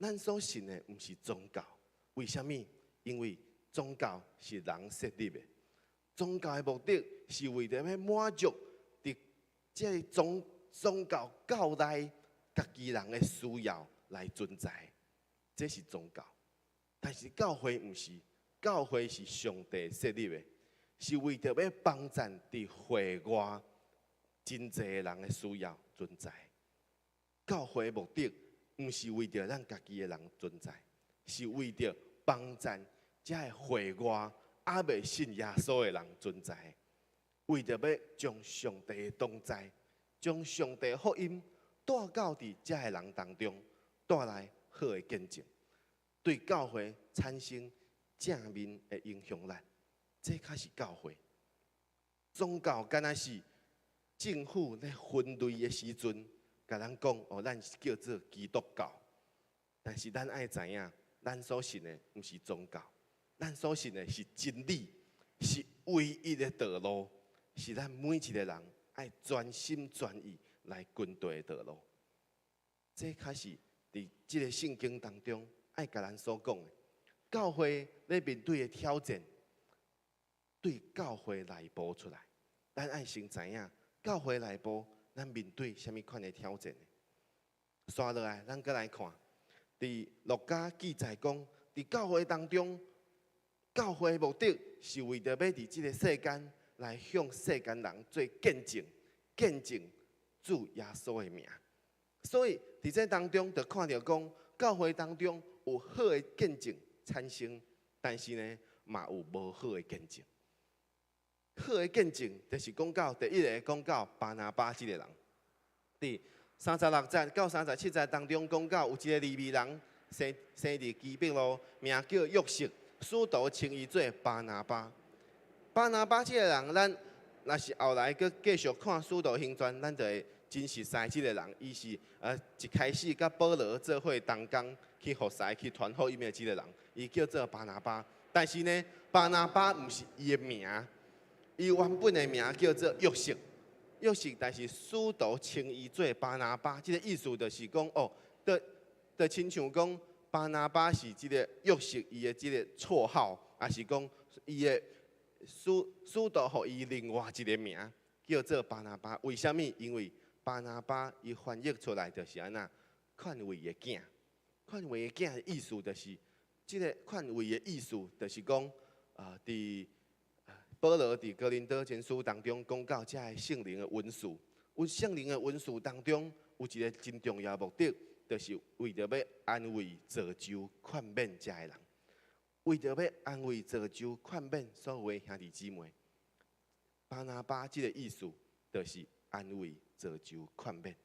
咱所信的毋是宗教。为什么？因为宗教是人设立的，宗教的目的是为着要满足伫即个宗教教内家己人的需要来存在，这是宗教。但是教会毋是。教会是上帝设立的，是为着要帮助伫会外真侪人的需要存在。教会的目的毋是为着咱家己的人存在，是为着帮助遮个会外还未信耶稣的人存在。为着要将上帝的同在，将上帝的福音带到伫遮个人当中，带来好的见证，对教会产生正面的影响力，这才是教会。宗教敢若是政府咧分类的时阵，甲咱讲咱是叫做基督教，但是咱爱知影，咱所信的毋是宗教，咱所信的是真理，是唯一的道路，是咱每一个人爱全心全意来跟对的道路。这开始伫即个圣经当中爱甲咱所讲的，教会咧面对的挑战，对教会内部出来，咱爱先知影教会内部咱面对什么款的挑战呢？刷落来，咱再来看，伫路加记载讲，伫教会当中，教会的目的是为着要伫即个世间来向世间人做见证，见证主耶稣的名。所以伫这当中，就看到讲，教会当中有好的见证产生，但是呢，嘛有无好的见证。好的见证，就是讲到第一个讲到巴拿巴这个人，伫36节到37节当中讲到有一个利未人，生伫基比路，名叫约瑟，使徒称伊做巴拿巴。巴拿巴这个人，咱若是后来佮继续看《使徒行传》，咱就会真实知这个人，伊是一开始甲保罗做伙同工去服侍、去传福音的这个人，伊叫做巴拿巴。但是呢，巴拿巴毋是伊的名。伊原本的名叫做约瑟，约瑟，但是使徒称伊做巴拿巴，这个意思就是讲，哦，就亲像讲巴拿巴是这个约瑟伊的这个绰号，也是讲伊的使徒互伊另外一个名叫做巴拿巴。为什么？因为巴拿巴伊翻译出来就是安那劝慰的囝，劝慰的囝的意思就是，这个劝慰的意思就是讲，伫保罗伫哥林多前书当中讲到，这圣灵的文书，圣灵的文书当中有一个真重要的目的，就是为着要安慰、造就、劝勉这个人，为着要安慰、造就、劝勉所有的兄弟姊妹。巴拿巴这个意思，就是安慰、造就、劝勉。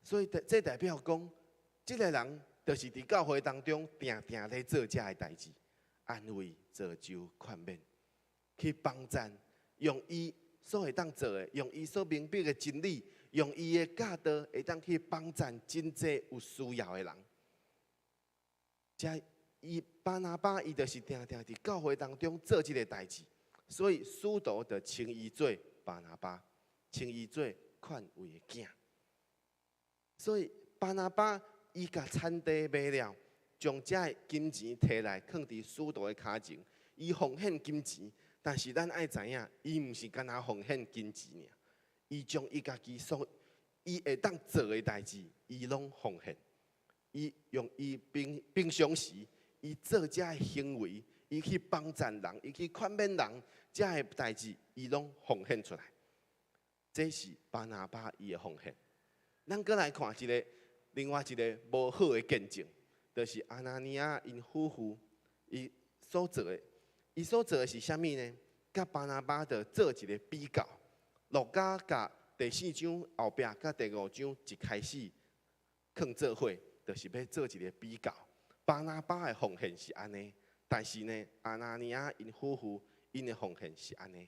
所以这代表讲，这个人就是伫教会当中定定咧做这个代志，安慰、造就、劝勉。去帮赞，用伊所会当做的，用伊所明白的真理，用伊的教导，会当去帮赞真济有需要的人。伊巴拿巴，伊就是定定伫教会当中做这个代志，所以使徒就称伊做巴拿巴，称伊做劝慰的囝。所以巴拿巴伊甲产地卖了，将这金钱摕来放伫使徒的骹前，伊奉献金钱。但是咱爱知影，伊毋是干那奉献金钱尔，伊将伊家己伊会当做的代志，伊拢奉献。伊用伊平常时，伊做遮个行为，伊去帮赞人，伊去劝勉人，遮个代志，伊拢奉献出来。这是巴拿巴伊的奉献。咱搁来看另外一个无好的见证，就是阿拿尼亚因夫妇伊所做的。伊所做的是啥物呢？甲巴拿巴的做一个比较。路加甲第4章后壁甲第5章一开始放做伙，就是要做一个比较。巴拿巴的奉献是安尼，但是呢，阿拿尼亚因夫妇因的奉献是安尼。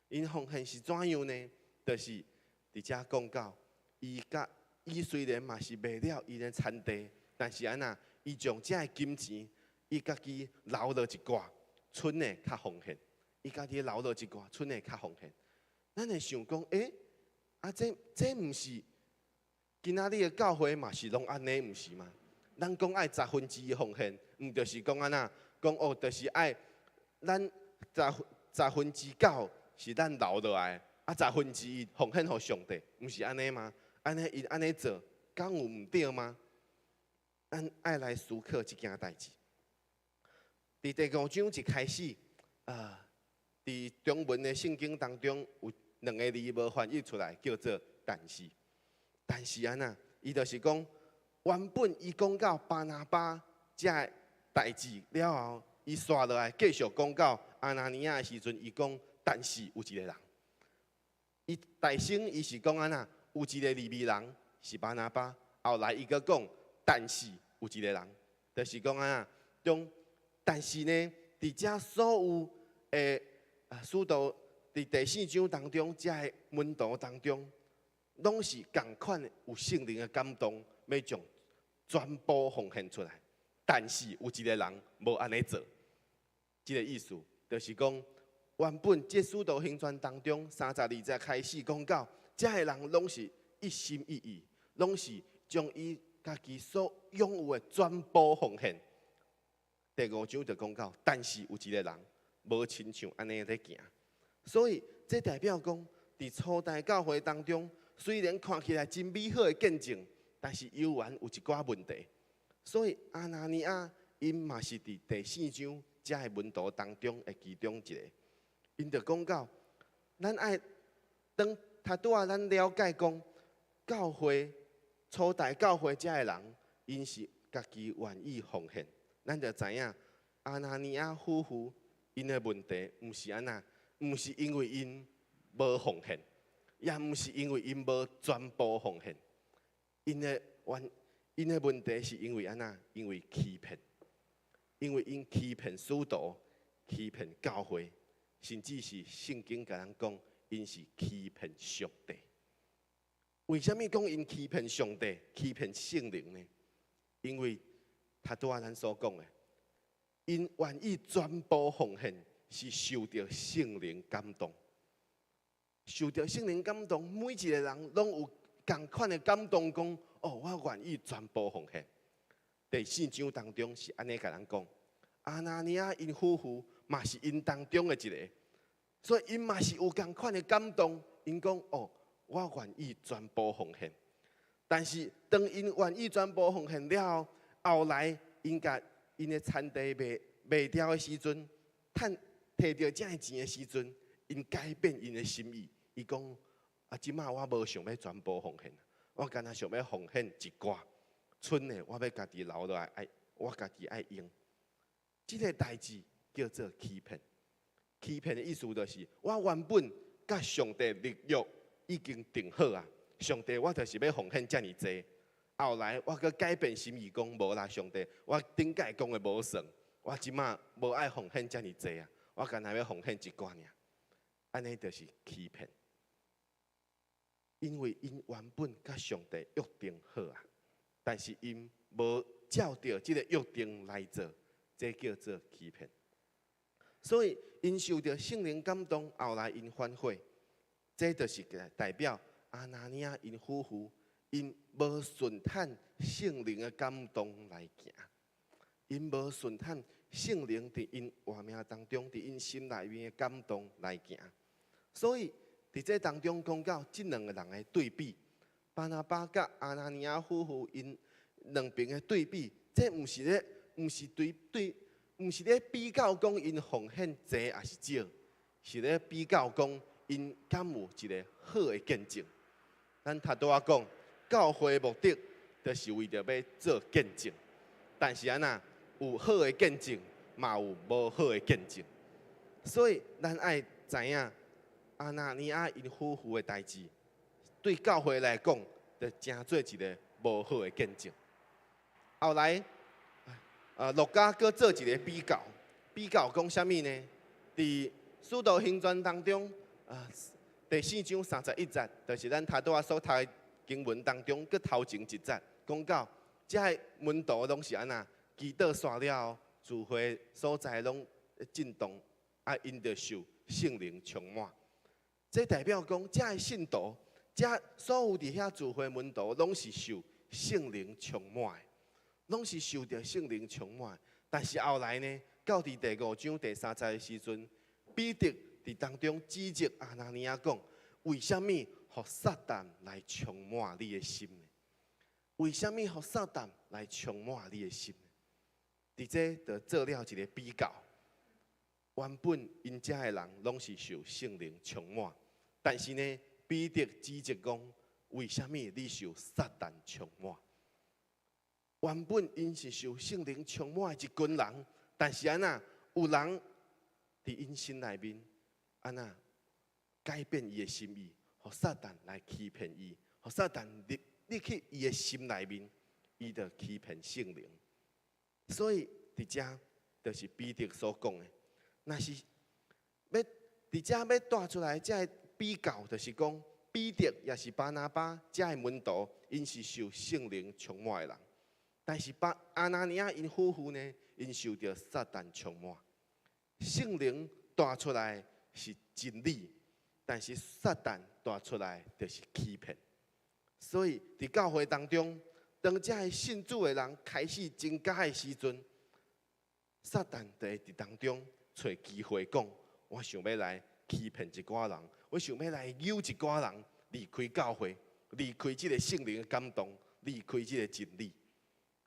因奉献是怎样呢？就是伫遮讲到，伊虽然嘛是卖了伊的产地，但是安那，伊将遮个金钱，伊家己留落一寡。剩的较奉献，伊家己留落一寡，剩的较奉献。咱会想讲，这毋是今仔日的教会嘛是拢安尼，毋是吗？咱讲爱1/10的奉献，毋就是讲安那？讲哦，就是爱咱9%是咱留落来，1/10奉献互上帝，毋是安尼吗？安尼伊安尼做，敢有毋对吗？咱爱来思考即件代志。伫第5章一开始，伫中文的圣经当中有2个字无翻译出来，叫做“但是”。但是安那，伊就是讲，原本伊讲到巴拿巴这代志了后，伊刷落来继续讲到阿拿尼亚的时阵，伊讲，但是有一个人，伊大声伊是讲安那，有一个利未人是巴拿巴，后来伊阁讲，但是有一个人，就是讲安那中。但是呢，伫遮所有使徒伫第4章当中，遮个门徒当中，拢是共款有圣灵的感动，要将全部奉献出来。但是有一个人无安尼做，这个意思就是讲，原本这使徒行传当中32节开始讲到，这个人拢是一心一意，拢是将伊家己所拥有的全部奉献。第5章就讲到，但是有一个人无亲像安尼在行，所以这代表讲，伫初代教会当中，虽然看起来真美好的见证，但是犹原有一寡问题。所以阿拿尼亚因嘛是伫第4章这个门徒当中的其中一个，因就讲到，咱爱当他拄仔咱了解讲，教会初代教会这个人，因是家己愿意奉献，咱就知影阿拿尼亚夫妇因的问题，毋是安那，毋是因为因无奉献，也毋是因为因无全部奉献，因的问题是因为安那？因为欺骗，因为因欺骗使徒，欺骗教会，甚至是圣经甲咱讲，因是欺骗上帝。为什么讲因欺骗上帝、欺骗圣灵呢？因为他拄仔咱所讲的，因愿意全部奉献，是受到圣灵感动。受到圣灵感动，每一个人拢有同款的感动，讲哦，我愿意全部奉献。第4章当中是安尼甲咱讲，阿拿尼亚因夫妇嘛是因当中的一个，所以因嘛是有同款的感动。因讲哦，我愿意全部奉献。但是当因愿意全部奉献了后来因甲因的田地卖掉的时阵，摕到这个钱的时阵，因改变因的心意。伊讲啊，即马我无想要全部奉献，我干那想要奉献一寡，剩的我要家己留落来，我家己爱用。这个代志叫做欺骗。欺骗的意思就是，我原本甲上帝立约已经定好啊，上帝我就是要奉献遮尔济。后来我阁改变心意，讲无啦，上帝，我顶届讲的无算，我即马无爱奉献遮尔济啊，我干那要奉献一寡尔，安尼就是欺骗。因为因原本甲上帝约定好啊，但是因无照着这个约定来做，这叫做欺骗。所以因受到圣灵感动，后来因反悔，这就是代表阿拿尼亚因夫妇因无顺探圣灵的感动来行，因无顺探圣灵伫因活命当中，伫因心内面的感动来行，所以。伫这当中讲到这两个人的对比，巴拿巴甲阿拿尼亚夫妇因两边的对比，这毋是咧比较讲因奉献济还是少，是咧比较讲因敢有一个好的见证。咱头拄仔讲，教会的目的就是为着要做见证，但是安那有好的见证，嘛有无好的见证，所以咱爱知影。阿拿尼亚因夫妇的代志，对教会来讲，就真做一个无好的见证。后来，陆家搁做一个比较，比较讲啥物呢？伫使徒行传当中，第4章31节，就是咱头拄仔所读的经文当中，搁头前一节讲到，这门徒拢是安那，祈祷煞了，聚会所在拢震动，因着受圣灵充满。这代表讲，这个信徒，这所有伫遐聚会门徒，拢是受圣灵充满的，拢是受到圣灵充满。但是后来呢，到第5章第3节的时阵，彼得伫当中指责阿拿尼亚讲：为什么互撒旦来充满你的心呢？为什么互撒旦来充满你的心呢？伫这就做了一个比较。原本因遮的人拢是受圣灵充满。但是呢，彼得指责讲：为什么你受撒旦充满？原本因是受圣灵充满的一群人，但是安那有人伫因心内面，安那改变伊的心意，互撒旦来欺骗伊，互撒旦入去伊的心内面，伊就欺骗圣灵。所以伫遮就是彼得所讲的，若是要伫遮要带出来，这比较就是讲，彼得也是巴拿巴，这个门徒，因是受圣灵充满的人。但是阿拿尼亚因夫妇呢，因受到撒旦充满，圣灵带出来是真理，但是撒旦带出来就是欺骗。所以伫教会当中，当这些信主的人开始增加的时阵，撒旦就会伫当中找机会讲：我想要来欺骗一寡人，我想要来诱一寡人离开教会，离开这个圣灵的感动，离开这个真理。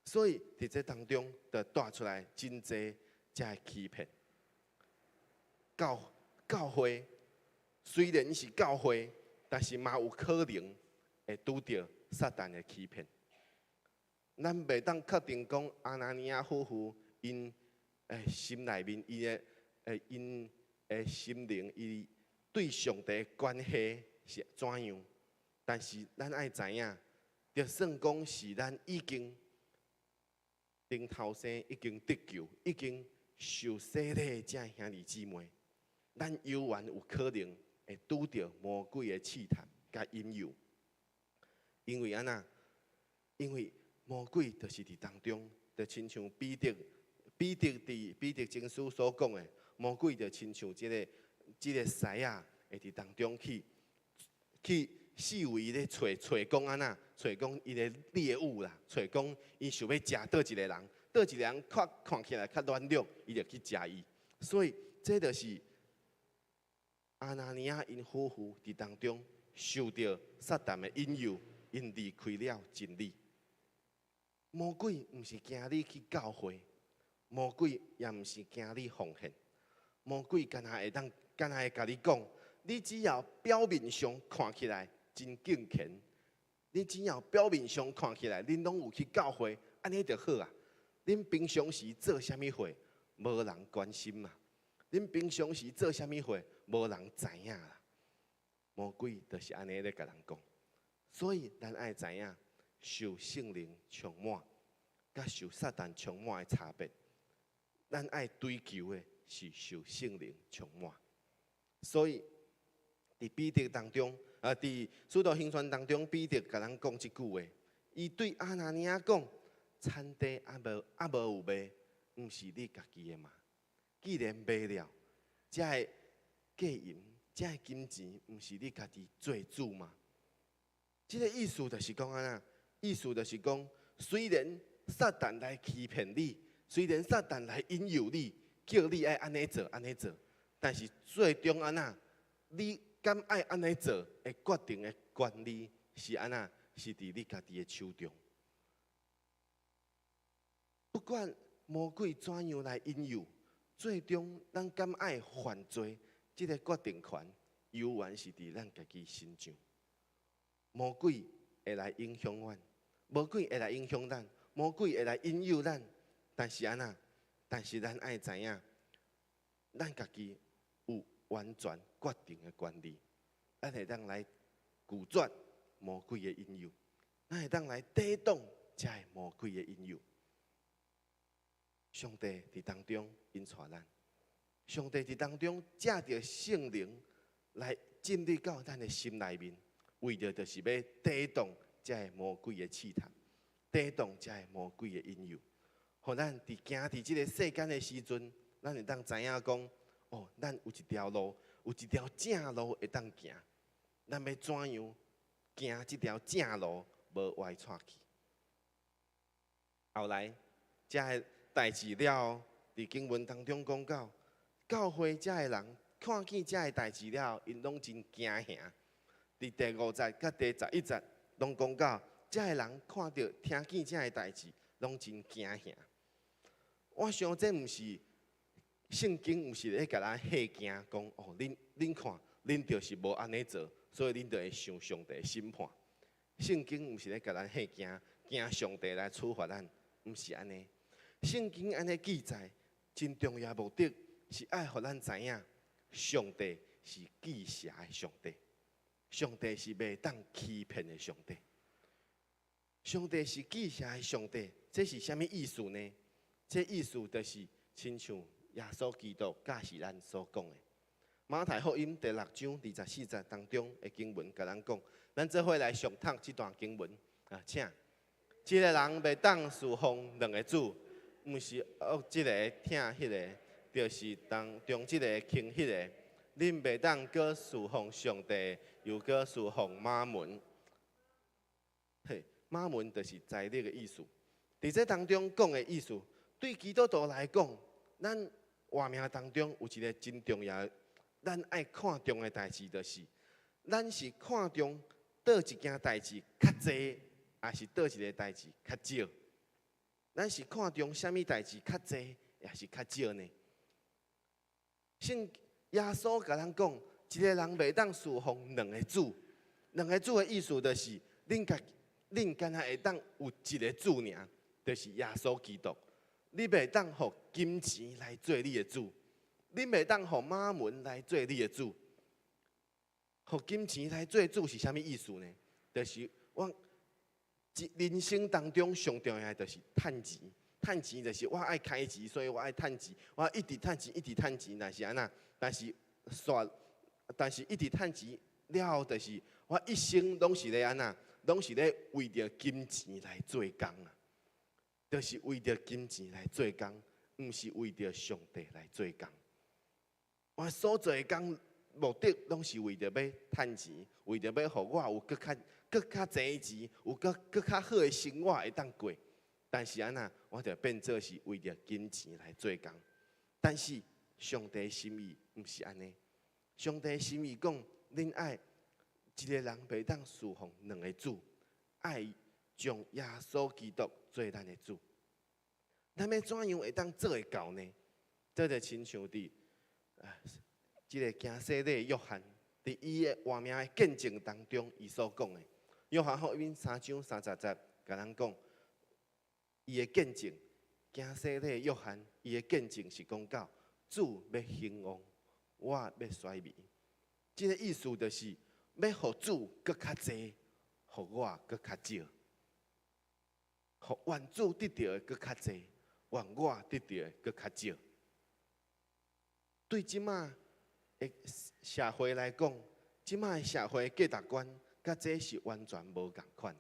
所以伫这当中，就带出来真济这的欺骗。教会虽然是教会，但是嘛有可能会拄到撒旦的欺骗。咱袂当确定讲阿拿尼亚夫妇因心内面因心灵伊对上帝的关系是怎样，但是咱爱知影，就算讲是咱已经顶头生已经得救，已经受洗礼这兄弟姊妹，咱犹原有可能会拄到魔鬼的试探甲引诱，因为安那，因为魔鬼就是伫当中，就亲像彼得前书所讲的，魔鬼就亲像这个狮啊，会伫当中去四围咧找讲安那，找讲伊的猎物啦，找讲伊想要食倒一个人，倒一个人看起来较软弱，伊就去食伊。所以这就是阿拿尼亚因夫妇伫当中受到撒旦的引诱，因离开了真理。魔鬼毋是惊你去教会，魔鬼也毋是惊你奉献，魔鬼敢若会甲你讲，你只要表面上看起来真敬虔，你只要表面上看起来恁拢有去教会，安尼就好啊。恁平常时做啥物货，无人关心嘛。恁平常时做啥物货，无人知影啦。魔鬼就是安尼咧甲人讲，所以咱爱知影。受圣灵充满，甲受撒旦充满的差别，咱爱追求的是受圣灵充满。所以，伫彼得当中，伫使徒行传当中，彼得甲咱讲一句话，伊对阿拿尼亚讲：田地还无有卖，毋是你家己的嘛？既然卖了，这个价银，这个金钱，毋是你家己做主嘛？这个意思就是讲安那。意思就是讲，虽然撒旦来欺骗你，虽然撒旦来引诱你，叫你爱安尼做安尼做，但是最终安那，你敢爱安尼做的决定的权利是安那，是伫你家己的手中。不管魔鬼怎样来引诱，最终咱敢爱犯罪，这个决定权犹原是伫咱家己身上。魔鬼会来影响阮。魔鬼会来影响咱，魔鬼会来引诱咱，但是安那，但是咱爱知影，咱家己有完全决定的权利，咱会当来拒绝魔鬼的引诱，咱会当来抵挡这魔鬼的引诱。上帝伫当中引带咱，上帝伫当中借着圣灵来进入到咱的心内面，为着就是要抵挡。这魔鬼的试探，抵挡这魔鬼的引诱，互咱伫行伫这个世间的时阵，咱会当知影讲，哦，咱有一条路，有一条正路会当行，咱要怎样行这条正路，无歪岔去。后来，这个代志了，伫经文当中讲到，教会这个人看见这个代志了，因拢真惊吓。伫第5节甲第11节。拢讲到，这个人看到、听见这个代志，拢真惊吓。我想这毋是圣经，毋是咧甲咱吓惊，讲哦，恁看，恁就是无安尼做，所以恁就会受上帝审判。圣经毋是咧甲咱吓惊，惊上帝来处罚咱，毋是安尼。圣经安尼记载，真重要目的是爱互咱知影，上帝是记邪的上帝。上帝是袂当欺骗的上帝，上帝是记邪的上帝，这是啥物意思呢？这意思就是亲像耶稣基督教是咱所讲的。马太福音第6章24节当中的经文，甲咱讲，咱做伙来上读这段经文啊，请。一个人袂当侍奉两个主，毋是即个听迄个，就是当中即个轻迄个。恁袂当搁侍奉上帝，又搁侍奉马门。嘿，马门就是财力的意思。伫这当中讲的意思，对基督徒来讲，咱活命当中有一个真重要，咱爱看重的代志，就是咱是看重倒一件代志较济，还是倒一个代志较少？咱是看重啥物代志较济，还是较少呢？耶稣甲咱讲，一个人袂当侍奉两个主。两个主的意思就是，恁敢若会当有一个主尔，就是耶稣基督。你袂当互金钱来做你的主，你袂当互马门来做你的主。互金钱来做主是啥物意思呢？就是我人生当中上重要的就是趁钱。趁钱就是我爱开钱，所以我爱趁钱，我一直趁钱，一直趁钱。但是安那，但是一直趁钱了后，就是我一生拢是咧安那，拢是咧为着金钱来做工啊，就是为着金钱来做工，毋是为着上帝来做工。我所做的工目的拢是为着要趁钱，为着要互我有更较侪钱，有更较好的生活会当过。但是安那，我就变做是为着金钱来做工。但是上帝心意毋是安尼。上帝心意讲，恁爱一个人袂当侍奉两个主，爱将耶稣基督做咱的主。咱要怎样会当做会到呢？这就亲像伫即个行洗礼的约翰，伫伊的活命的见证当中，伊所讲的。约翰福音3章30节，甲咱讲。伊的见证，行洗礼的约翰，伊的见证是讲到主要兴旺，我要衰微。即个意思就是，要互主搁较济，互我搁较少。互愿主得到的搁较济，愿我得到的搁较少。对即马的社会来讲，即马的社会价值观，甲这是完全无共款。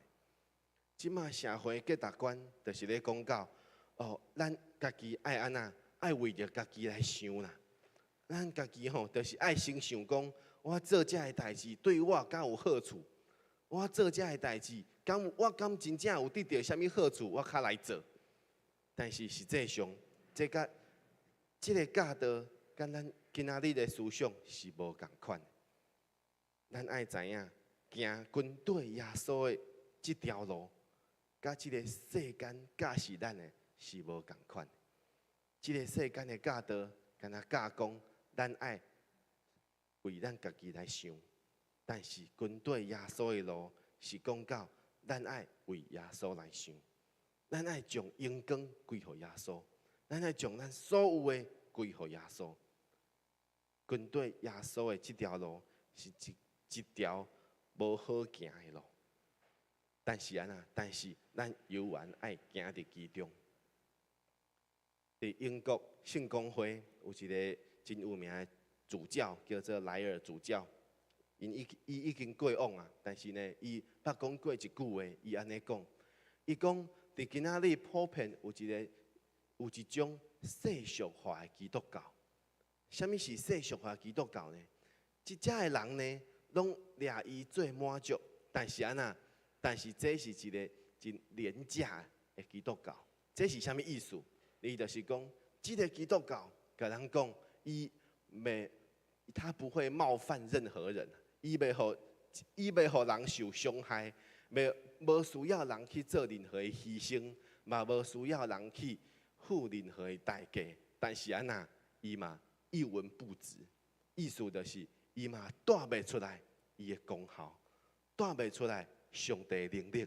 即马社会价值观就是咧讲到，咱家己爱安那，爱为着家己来想啦。咱家己吼，就是爱先想讲，我做这个代志对我敢有好处？我做这个代志，我敢真正有得到啥物好处？我较来做。但是实际上，这个价值，跟咱今仔日的思想是无共款。咱爱知影，行跟对耶稣的这条路。甲即个世间教示咱的是无共款。即个世间的教导，敢若教讲，咱爱为咱家己来想；但是跟对耶稣的路，是讲到咱爱为耶稣来想。咱爱将阳光归予耶稣，咱爱将咱所有的归予耶稣。跟对耶稣的这条路，是一条无好行的路。但是咱犹原爱行伫其中。伫英国圣公会有一个真有名的主教，叫做莱尔主教。伊已经过往啊，但是呢，伊捌讲过一句话，伊安尼讲：伊讲伫今仔日普遍有一种世俗化的基督教。什么是世俗化基督教呢？即遮的人呢，拢掠伊做满足，但是这是一个真廉价的基督教。这是啥物意思？伊就是讲，这个基督教甲人讲，他不会冒犯任何人，伊袂互人受伤害，无需要人去做任何的牺牲，嘛无需要人去付任何的代价。但是伊嘛一文不值，意思就是伊嘛带袂出来伊的功效，带袂出来。上帝的能力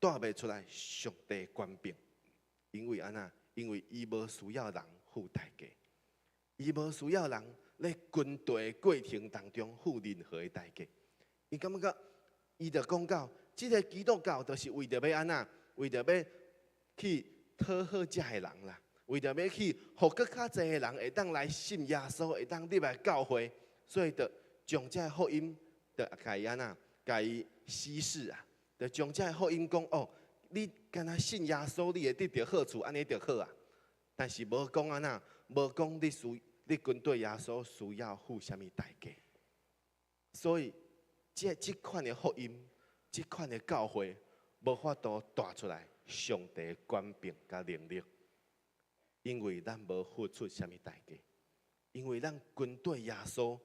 带袂出来，上帝的权柄，因为伊无需要人付代价，伊无需要人咧军队的过程当中付任何的代价。伊感觉，伊就讲到，这个基督教就是为着要为着要去讨好这个人啦，为着要去互更较侪的人会当来信耶稣，会当入来教会，所以就将这个福音就甲伊甲伊稀释啊，就将这福音讲你敢若信耶稣，你会得到好处，安尼就好啊。但是无讲安那，无讲你跟对耶稣需要付什么代价。所以，这款的福音，这款的教会，无法度带出来上帝的权柄甲能力，因为咱无付出什么代价，因为咱跟对耶稣，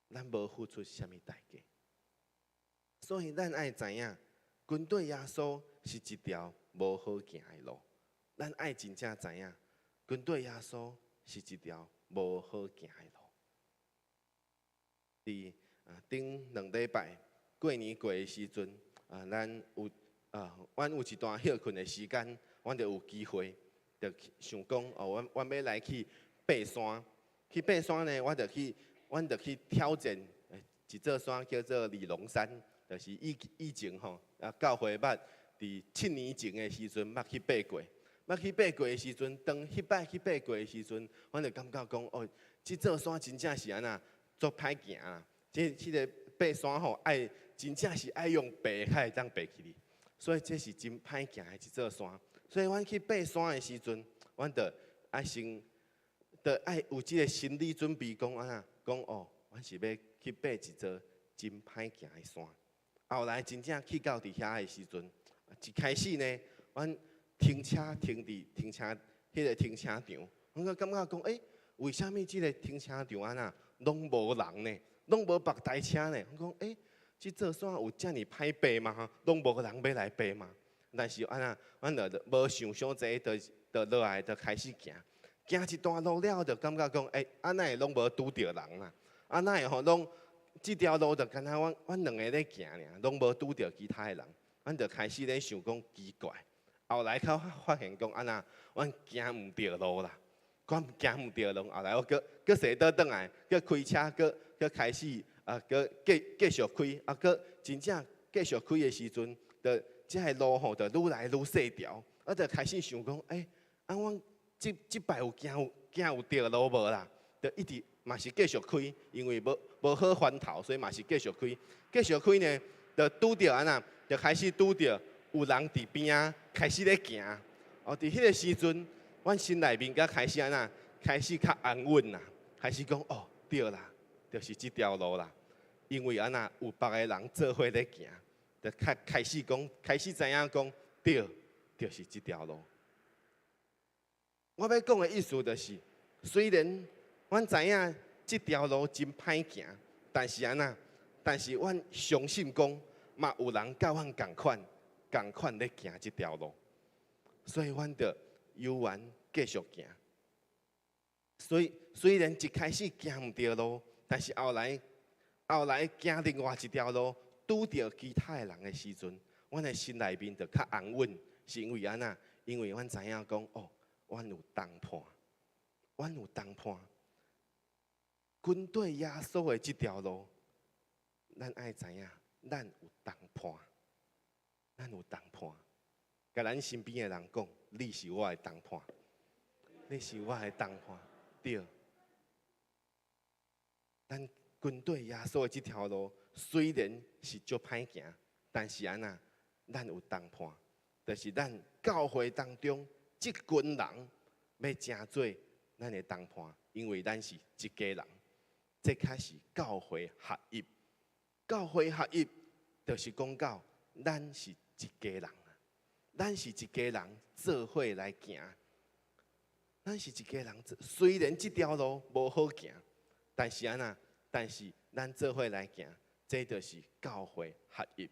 咱无付出什么代价。所以，咱爱知影，跟对耶稣是一条无好行的路。咱爱真正知影，跟对耶稣是一条无好行的路。伫顶2礼拜过年过的时阵，阮有一段休困的时间，阮就有机会，就想讲阮要来去爬山。去爬山呢，阮就去挑战一座山叫做二龙山，就是以前吼教会捌伫7年前的时阵捌去爬过。捌去爬过的时阵，当迄摆去爬过的时阵，阮就感觉讲哦，即座山真正是安那足歹行啊！即个爬山吼，爱真正是爱用爬才会当爬起哩，所以这是真歹行的一座山。所以阮去爬山的时阵，阮就爱有即个心理准备，讲安那讲哦，阮是要去爬一座真歹行的山。后来真正去到伫遐的时阵，一开始呢，阮停车停伫停车场，阮感觉讲，为什么即个停车场安那拢无人呢？拢无别台车呢？阮讲，即座山有遮尔歹爬吗？拢无人要来爬吗？但是安那，阮就无想伤济，就落来就开始行。行一段路了，就感觉讲，安那会拢无拄着人啊？安那会吼拢即条路就敢若阮两个咧行尔，拢无拄着其他的人，阮就开始咧想讲奇怪。后来较发现讲安那，阮行毋着路啦，我行毋着路。后来我搁坐倒转来，搁开车，搁开始搁继续开，搁真正继续开的时阵，就这个路吼就愈来愈细条，我就开始想讲，阮即摆有行有着路无啦？就一直嘛是继续开，因为无好翻头，所以嘛是继续开。继续开呢，就拄着安那，就开始拄着。有人伫边仔开始咧行，伫迄个时阵，阮心内面才开始安那，开始较安稳啦，开始讲对啦，就是即条路啦。因为安那有别个人做伙咧行，就开始知影讲对，就是即条路。我要讲的意思就是，虽然阮知影即条路真歹行，但是阮相信讲，嘛有人甲阮共款咧行即条路，所以阮就有缘继续行。所以虽然一开始行毋着路，但是后来行另外一条路，拄着其他的人的时阵，阮的心内面就较安稳，是因为安那？因为阮知影讲阮有同伴，跟对耶稣的即条路，咱爱知影，咱有同伴。甲咱身边的人讲，你是我的同伴，对。咱跟对耶稣的这条路，虽然是足歹行，但是安那，咱有同伴，就是咱教会当中这群人要成做咱的同伴，因为咱是一家人。这开始教会合一，就是讲到咱是一家人啊，咱是一家人做伙来行。咱是一家人，虽然这条路无好行，但是咱做伙来行，这就是教会合一。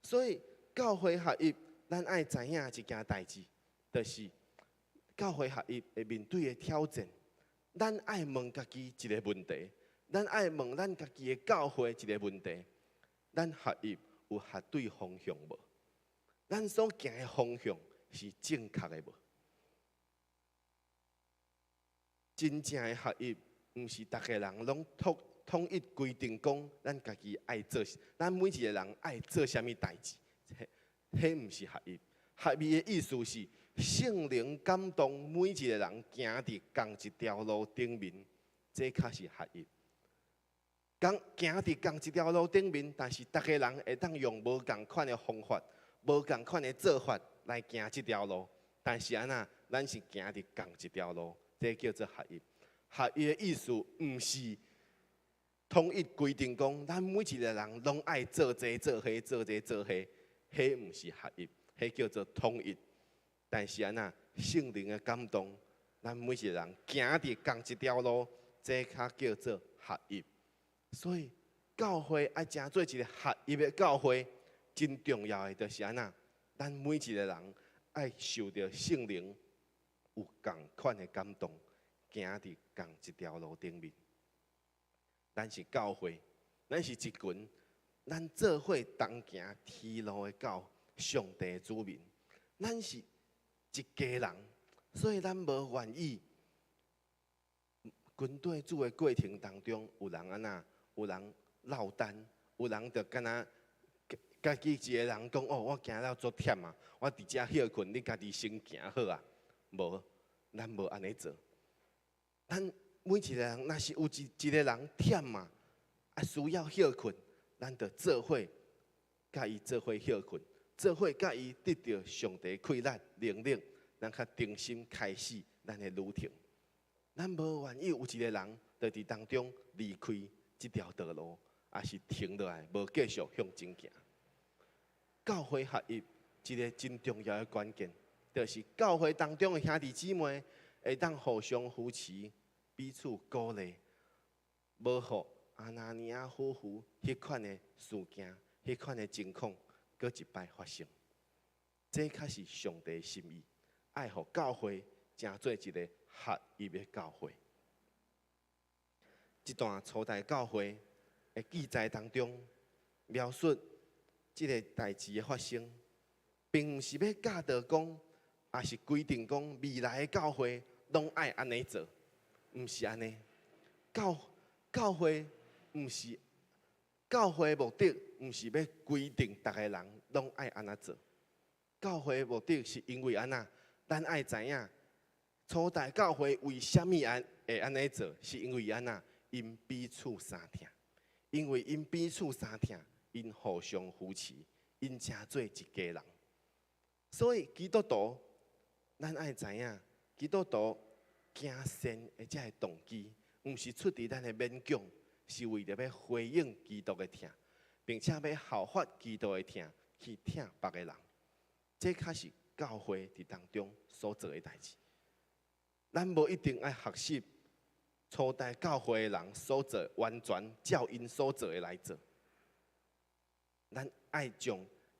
所以教会合一，咱爱知影一件代志，就是教会合一会面对的挑战。咱爱问家己一个问题，咱爱问咱家己的教会一个问题：咱合一有合对方向无？咱所行的方向是正确的无？真正的合一，毋是逐个人拢统一规定讲，咱家己爱做，咱每一个人爱做啥物代志，迄毋是合一。合一的意思是，圣灵感动每一个人行伫同一条路顶面，这才是合一。行伫同一条路顶面，但是逐个人会当用无共款的方法、无共款的做法来行这条路，但是安那，咱是行伫共一条路，这叫做合一。合一的意思，毋是统一规定讲，咱每一个人拢爱做这做迄，做这做迄，迄毋是合一，迄叫做统一。但是安那，圣灵的感动，咱每一个人行伫共一条路，这较叫做合一。所以，教会爱成做一个合一的教会，真重要的就是安那，咱每一个人爱受到圣灵有共款的感动，行伫共一条路顶面。咱是教会，咱是一群，咱做伙同行天路的教上帝的子民，咱是一家人，所以咱无愿意军队主的过程当中，有人安那，有人落单，有人就敢若家己一个人讲哦，我行了足忝啊，我伫遮休困，你家己先行好啊。无，咱无安尼做。咱每一个人，若是有一个人忝嘛，啊需要休困，咱就做伙，甲伊做伙休困，做伙甲伊得到上帝馈力能力，咱较定心开始咱的旅程。咱无愿意有一个人在伫当中离开这条道路，也是停落来，无继续向前行。教会合一一个真重要的关键，就是教会当中的兄弟姊妹会当互相扶持，彼此鼓励，无互阿拿尼亚夫妇迄款的事件、迄款的情况，搁一摆发生。这才是上帝的心意，爱互教会成做一个合一的教会。这段初代教会的记载当中，描述这个代志的发生，并毋是要教导讲，也是规定讲未来的教会拢爱安尼做，毋是安尼。教会毋是教会的目的，毋是要规定逐个人拢爱安那做。教会的目的是因为安那，咱爱知影初代教会为虾米会安尼做，是因为安那因彼此相听，因为因彼此相听。因互相扶持，因成做一家人。所以基督徒，咱爱知影，基督徒行善的这个动机，毋是出于咱的勉强，是为着要回应基督的疼，并且要效法基督的疼，去疼别个人。这才是教会伫当中所做的代志。咱无一定爱学习初代教会的人所做，完全照因所做的来做。咱爱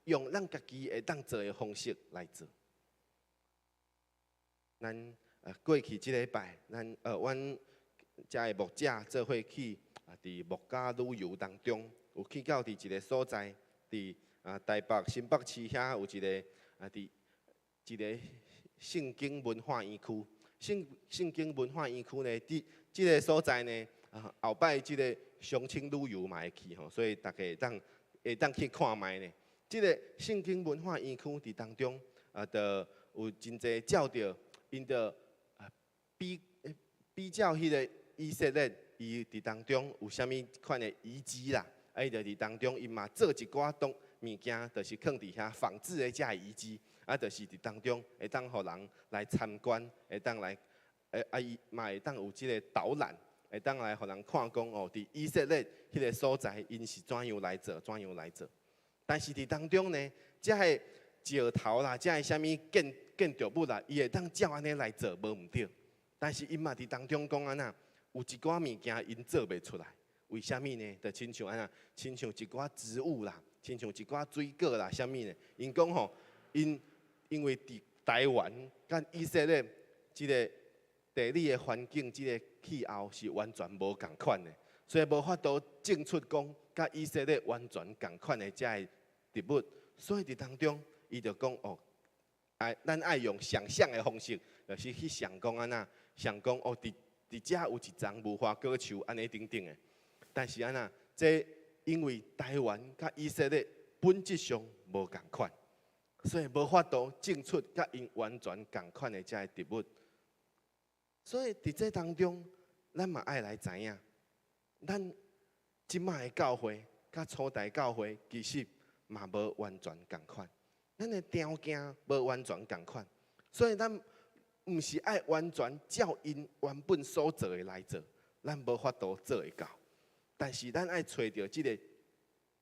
用咱家己会当做的方式来做。咱过去即礼拜，阮遮的牧者做伙去伫牧家旅游当中，有去到伫一个所在，伫台北新北市遐有一个伫一个圣经文化园区。圣经文化园区呢，即个所在呢，后摆即个乡亲旅游嘛会去吼，所以大家会当去看卖呢。即个圣经文化园区伫当中，就有真侪照着因着比较迄个以色列，伊伫当中有啥物款的遗迹啦，伊就伫当中因嘛做一寡物件，就是放伫遐仿制的遮遗迹，就是伫当中会当互人来参观，会当来伊嘛会当有即个导览。会当来互人看讲哦，伫以色列迄个所在，因是怎样来做，怎样来做。但是伫当中呢，遮个石头啦，遮个啥物建筑物啦，伊会当照安尼来做，无毋对。但是因嘛伫当中讲安那，有一寡物件因做袂出来，为虾米呢？就亲像安那，亲像一寡植物啦，亲像一寡水果啦，啥物呢？因讲吼，因为伫台湾甲以色列即个地理的环境，即个气候是完全无共款的，所以无法度种出讲甲以色列完全共款的遮个植物。所以伫当中，伊就讲哦，咱爱用想象的方式，就是去想讲安那，想讲哦，伫遮有一丛无花果树安尼等等的。但是安那，这因为台湾甲以色列本质上无共款，所以无法度种出甲因完全共款的遮个植物。所以伫这当中，咱嘛爱来知影，咱即摆的教会甲初代教会其实嘛无完全共款。咱的条件无完全共款，所以咱毋是爱完全照因原本所做的来做，咱无法度做会到。但是咱爱找到即个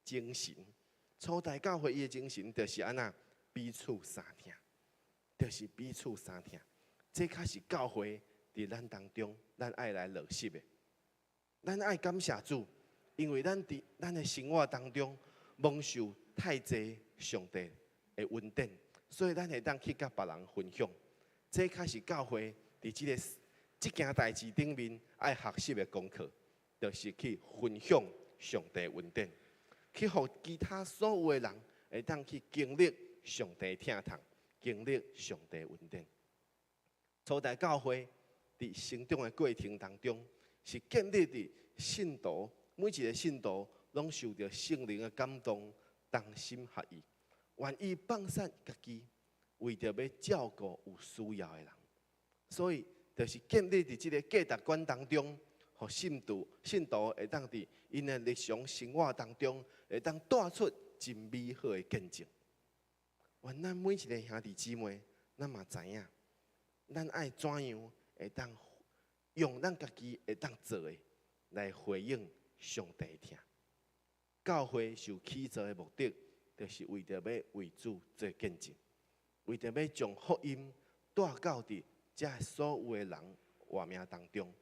精神，初代教会伊的精神，就是安那彼此相听，就是彼此相听。这才是教会伫咱当中，咱爱来落实的。咱爱感谢主，因为咱伫咱的生活当中蒙受太济上帝的恩典，所以咱会当去甲别人分享。这才是教会伫即件代志顶面爱学习的功课。就是去分享上帝恩典，去互其他所有的人会当去经历上帝疼痛，经历上帝恩典。初代教会伫成长的过程当中，是建立伫信徒每一个信徒拢受到圣灵的感动，同心合意，愿意放下家己，为着要照顾有需要的人。所以，就是建立伫即个价值观当中。互信徒会当伫因的日常生活当中，会当带出真美好的见证。愿咱每一个兄弟姊妹，咱嘛知影，咱爱怎样会当用咱家己会当做的来回应上帝听。教会受起造的目的，就是为着要为主做见证，为着要将福音带到伫这所有的人活命当中。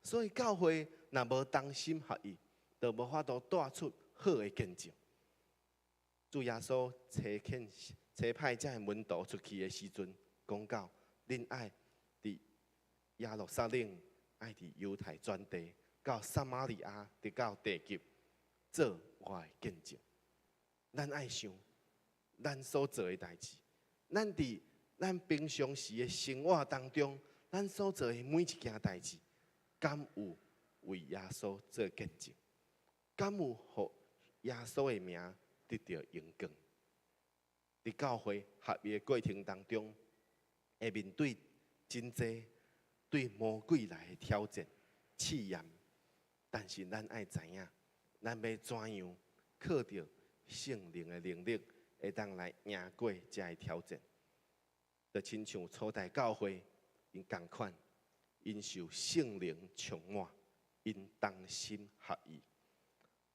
所以教会若无同心合意，就无法度带出好的见证。主耶稣差派这个门徒出去的时阵，讲到恁爱伫耶路撒冷，爱伫犹太全地，到撒玛利亚，直到地极，做我的见证。咱爱想，咱所做的代志，咱伫咱平常时的生活当中，咱所做的每一件代志。敢有为耶稣做见证？敢有互耶稣的名得到荣光？伫教会合一的过程当中，会面对真济对魔鬼来的挑战、试验，但是咱爱知影，咱要怎样靠着圣灵的能力，会当来赢过这个挑战？就亲像初代教会因同款。因受圣灵充满，因同心合意。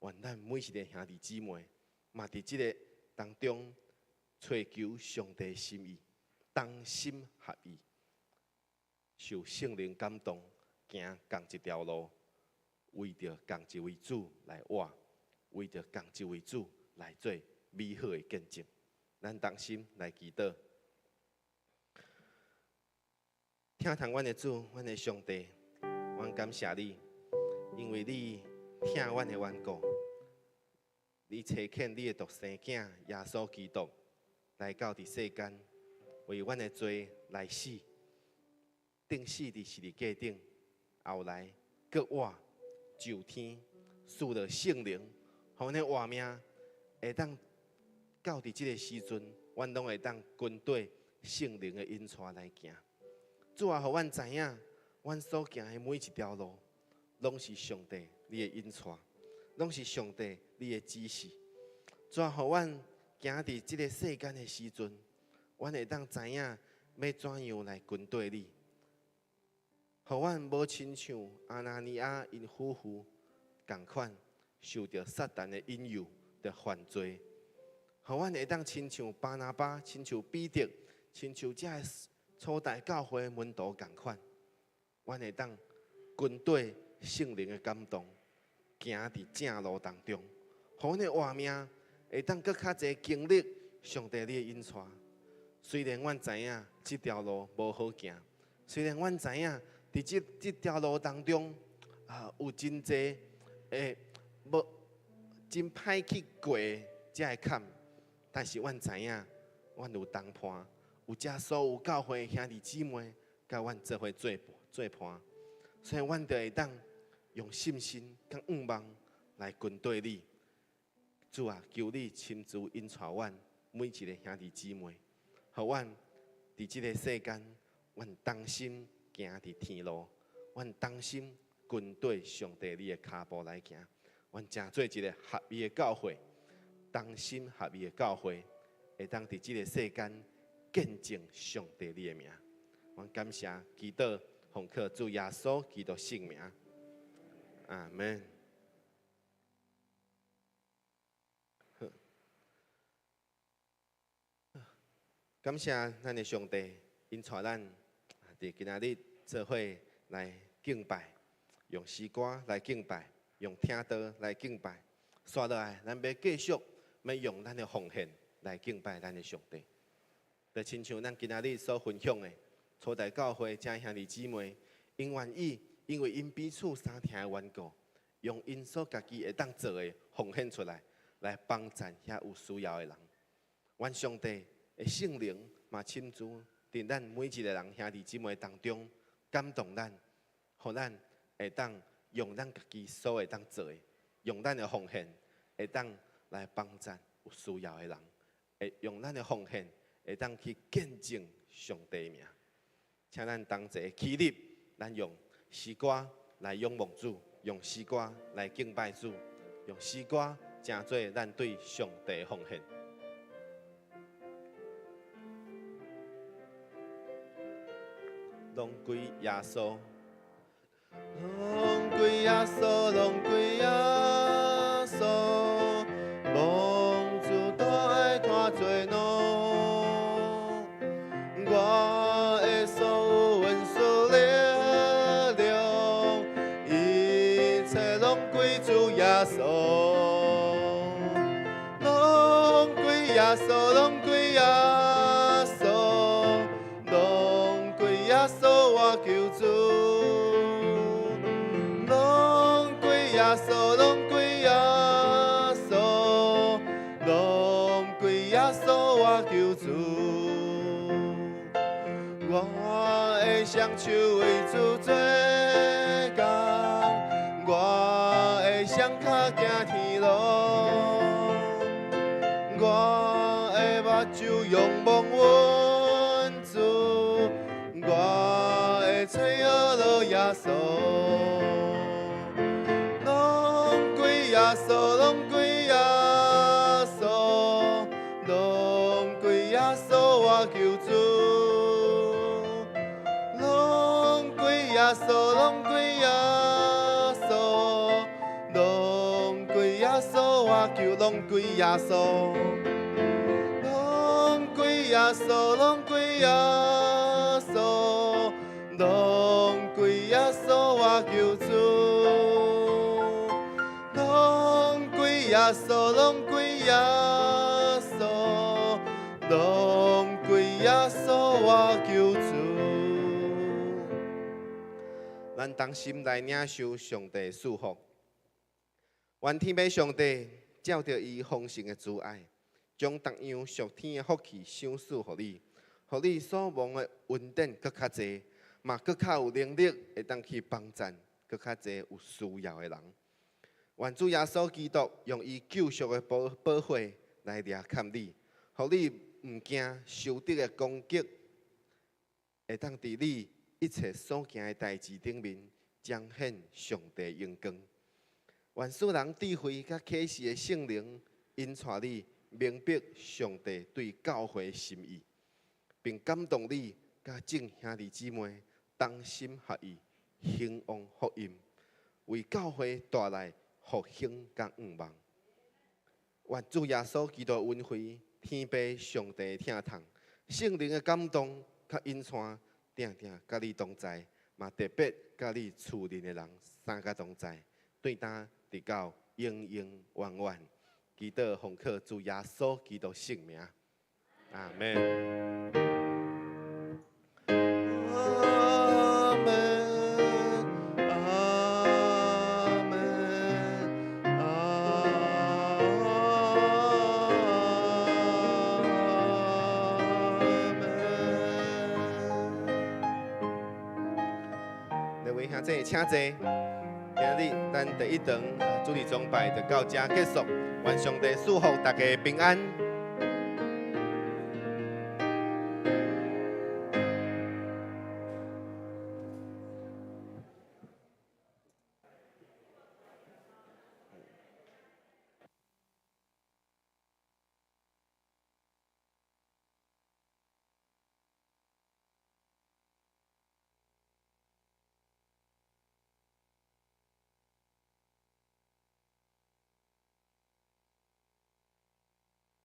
愿咱每一个兄弟姊妹，嘛伫即个当中追求上帝心意，同心合意，受圣灵感动，行同一条路，为着同一位主来活，为着同一位主来做美好的见证。咱同心来祈祷。听从阮的主，阮的上帝，阮感谢你，因为你听阮的缘故，你差遣你的独生囝耶稣基督来到伫世间，为阮的罪来死，钉死伫十字架顶，后来搁活就天，赐了圣灵，互阮的活命会当到伫即个时阵，阮拢会当跟对圣灵的引带来行。主啊，互阮知影，阮所行的每一条路，拢是上帝你的引带，拢是上帝你的指示。主啊，互阮行伫即个世间的时阵，阮会当知影要怎样来跟对你。互阮无亲像阿拿尼亚因夫妇共款，受到撒旦的引诱，的犯罪。互阮会当亲像巴拿巴，亲像彼得，亲像这初代教会的门徒共款，阮会当跟对圣灵的感动，行伫正路当中，互阮的活命会当搁较侪经历上帝你的引带。虽然阮知影这条路无好行，虽然阮知影伫这条路当中有真侪无真歹去过这个坎，但是阮知影，阮有同伴。有遮所有教会兄弟姊妹，甲阮做伙做伴，所以阮就会当用信心、甲仰望来跟对你。主啊，求你亲自引带阮每一个兄弟姊妹，互阮伫即个世间，阮同心行伫天路，阮同心跟对上帝你的脚步来行。阮成做一个合一的教会，同心合一的教会，会当伫即个世间见证上帝你的名。我感谢祈祷，奉靠主耶稣基督圣名，阿门。感谢咱的上帝，因带咱伫今仔日做伙来敬拜，用诗歌来敬拜，用听道来敬拜。刷落来，咱要继续要用咱的奉献来敬拜咱的上帝。就亲像咱今仔日所分享的，初代教会正兄弟姊妹，因愿意因为因彼此相听的缘故，用因所家己会当做的奉献出来，来帮助遐有需要的人。愿上帝的圣灵嘛亲自伫咱每一个人兄弟姊妹当中感动咱，互咱会当用咱家己所会当做的，用咱的奉献会当来帮助有需要的人，会用咱的奉献会当去见证上帝的名。请咱同齐起立，咱用诗歌来仰望主，用诗歌来敬拜主，用诗歌成做咱对上帝的奉献。拢归耶稣，拢归耶稣，拢归耶稣，望主都爱看做喏。我的所有恩赐力量，一切拢归主耶稣，拢归耶稣，拢归耶稣。我求主，拢归耶稣，拢归耶稣，拢归耶稣，我求主。我会双手为主做工，我会双脚行天路，我会目睭仰望阮主。我会吹号落耶稣，拢归耶稣，拢归耶稣，拢归耶稣，我求主，拢归耶稣，拢归耶稣，拢归耶稣，我求，拢归耶稣，拢归耶稣，拢归耶稣。拢归耶稣，我求主，拢归耶稣，拢归耶稣，拢归耶稣，我求主。咱当心来领受上帝的祝福，愿天父上帝照着伊丰盛的慈爱，将各样属天的福气赏赐予你，予你所望的恩典搁较侪。嘛，搁较有能力会当去帮助搁较侪有需要的人。愿主耶稣基督用伊救赎的保护来掠看你，互你毋惊受敌的攻击，会当伫你一切所行的代志顶面彰显上帝荣光。愿使人智慧甲启示的圣灵引带你明白上帝对教会的心意，并感动你甲众兄弟姊妹。同心合意，兴旺福音，为教会带来复兴甲愿望。愿主耶稣基督的恩惠、天父上帝的疼痛、圣灵的感动甲引带，定定甲你同在，嘛特别甲你厝邻的人三甲同在，对他直到永永远远。祈祷奉靠主耶稣基督圣名，阿门。请坐，今日咱第一堂主日崇拜就到这结束，愿上帝祝福大家平安。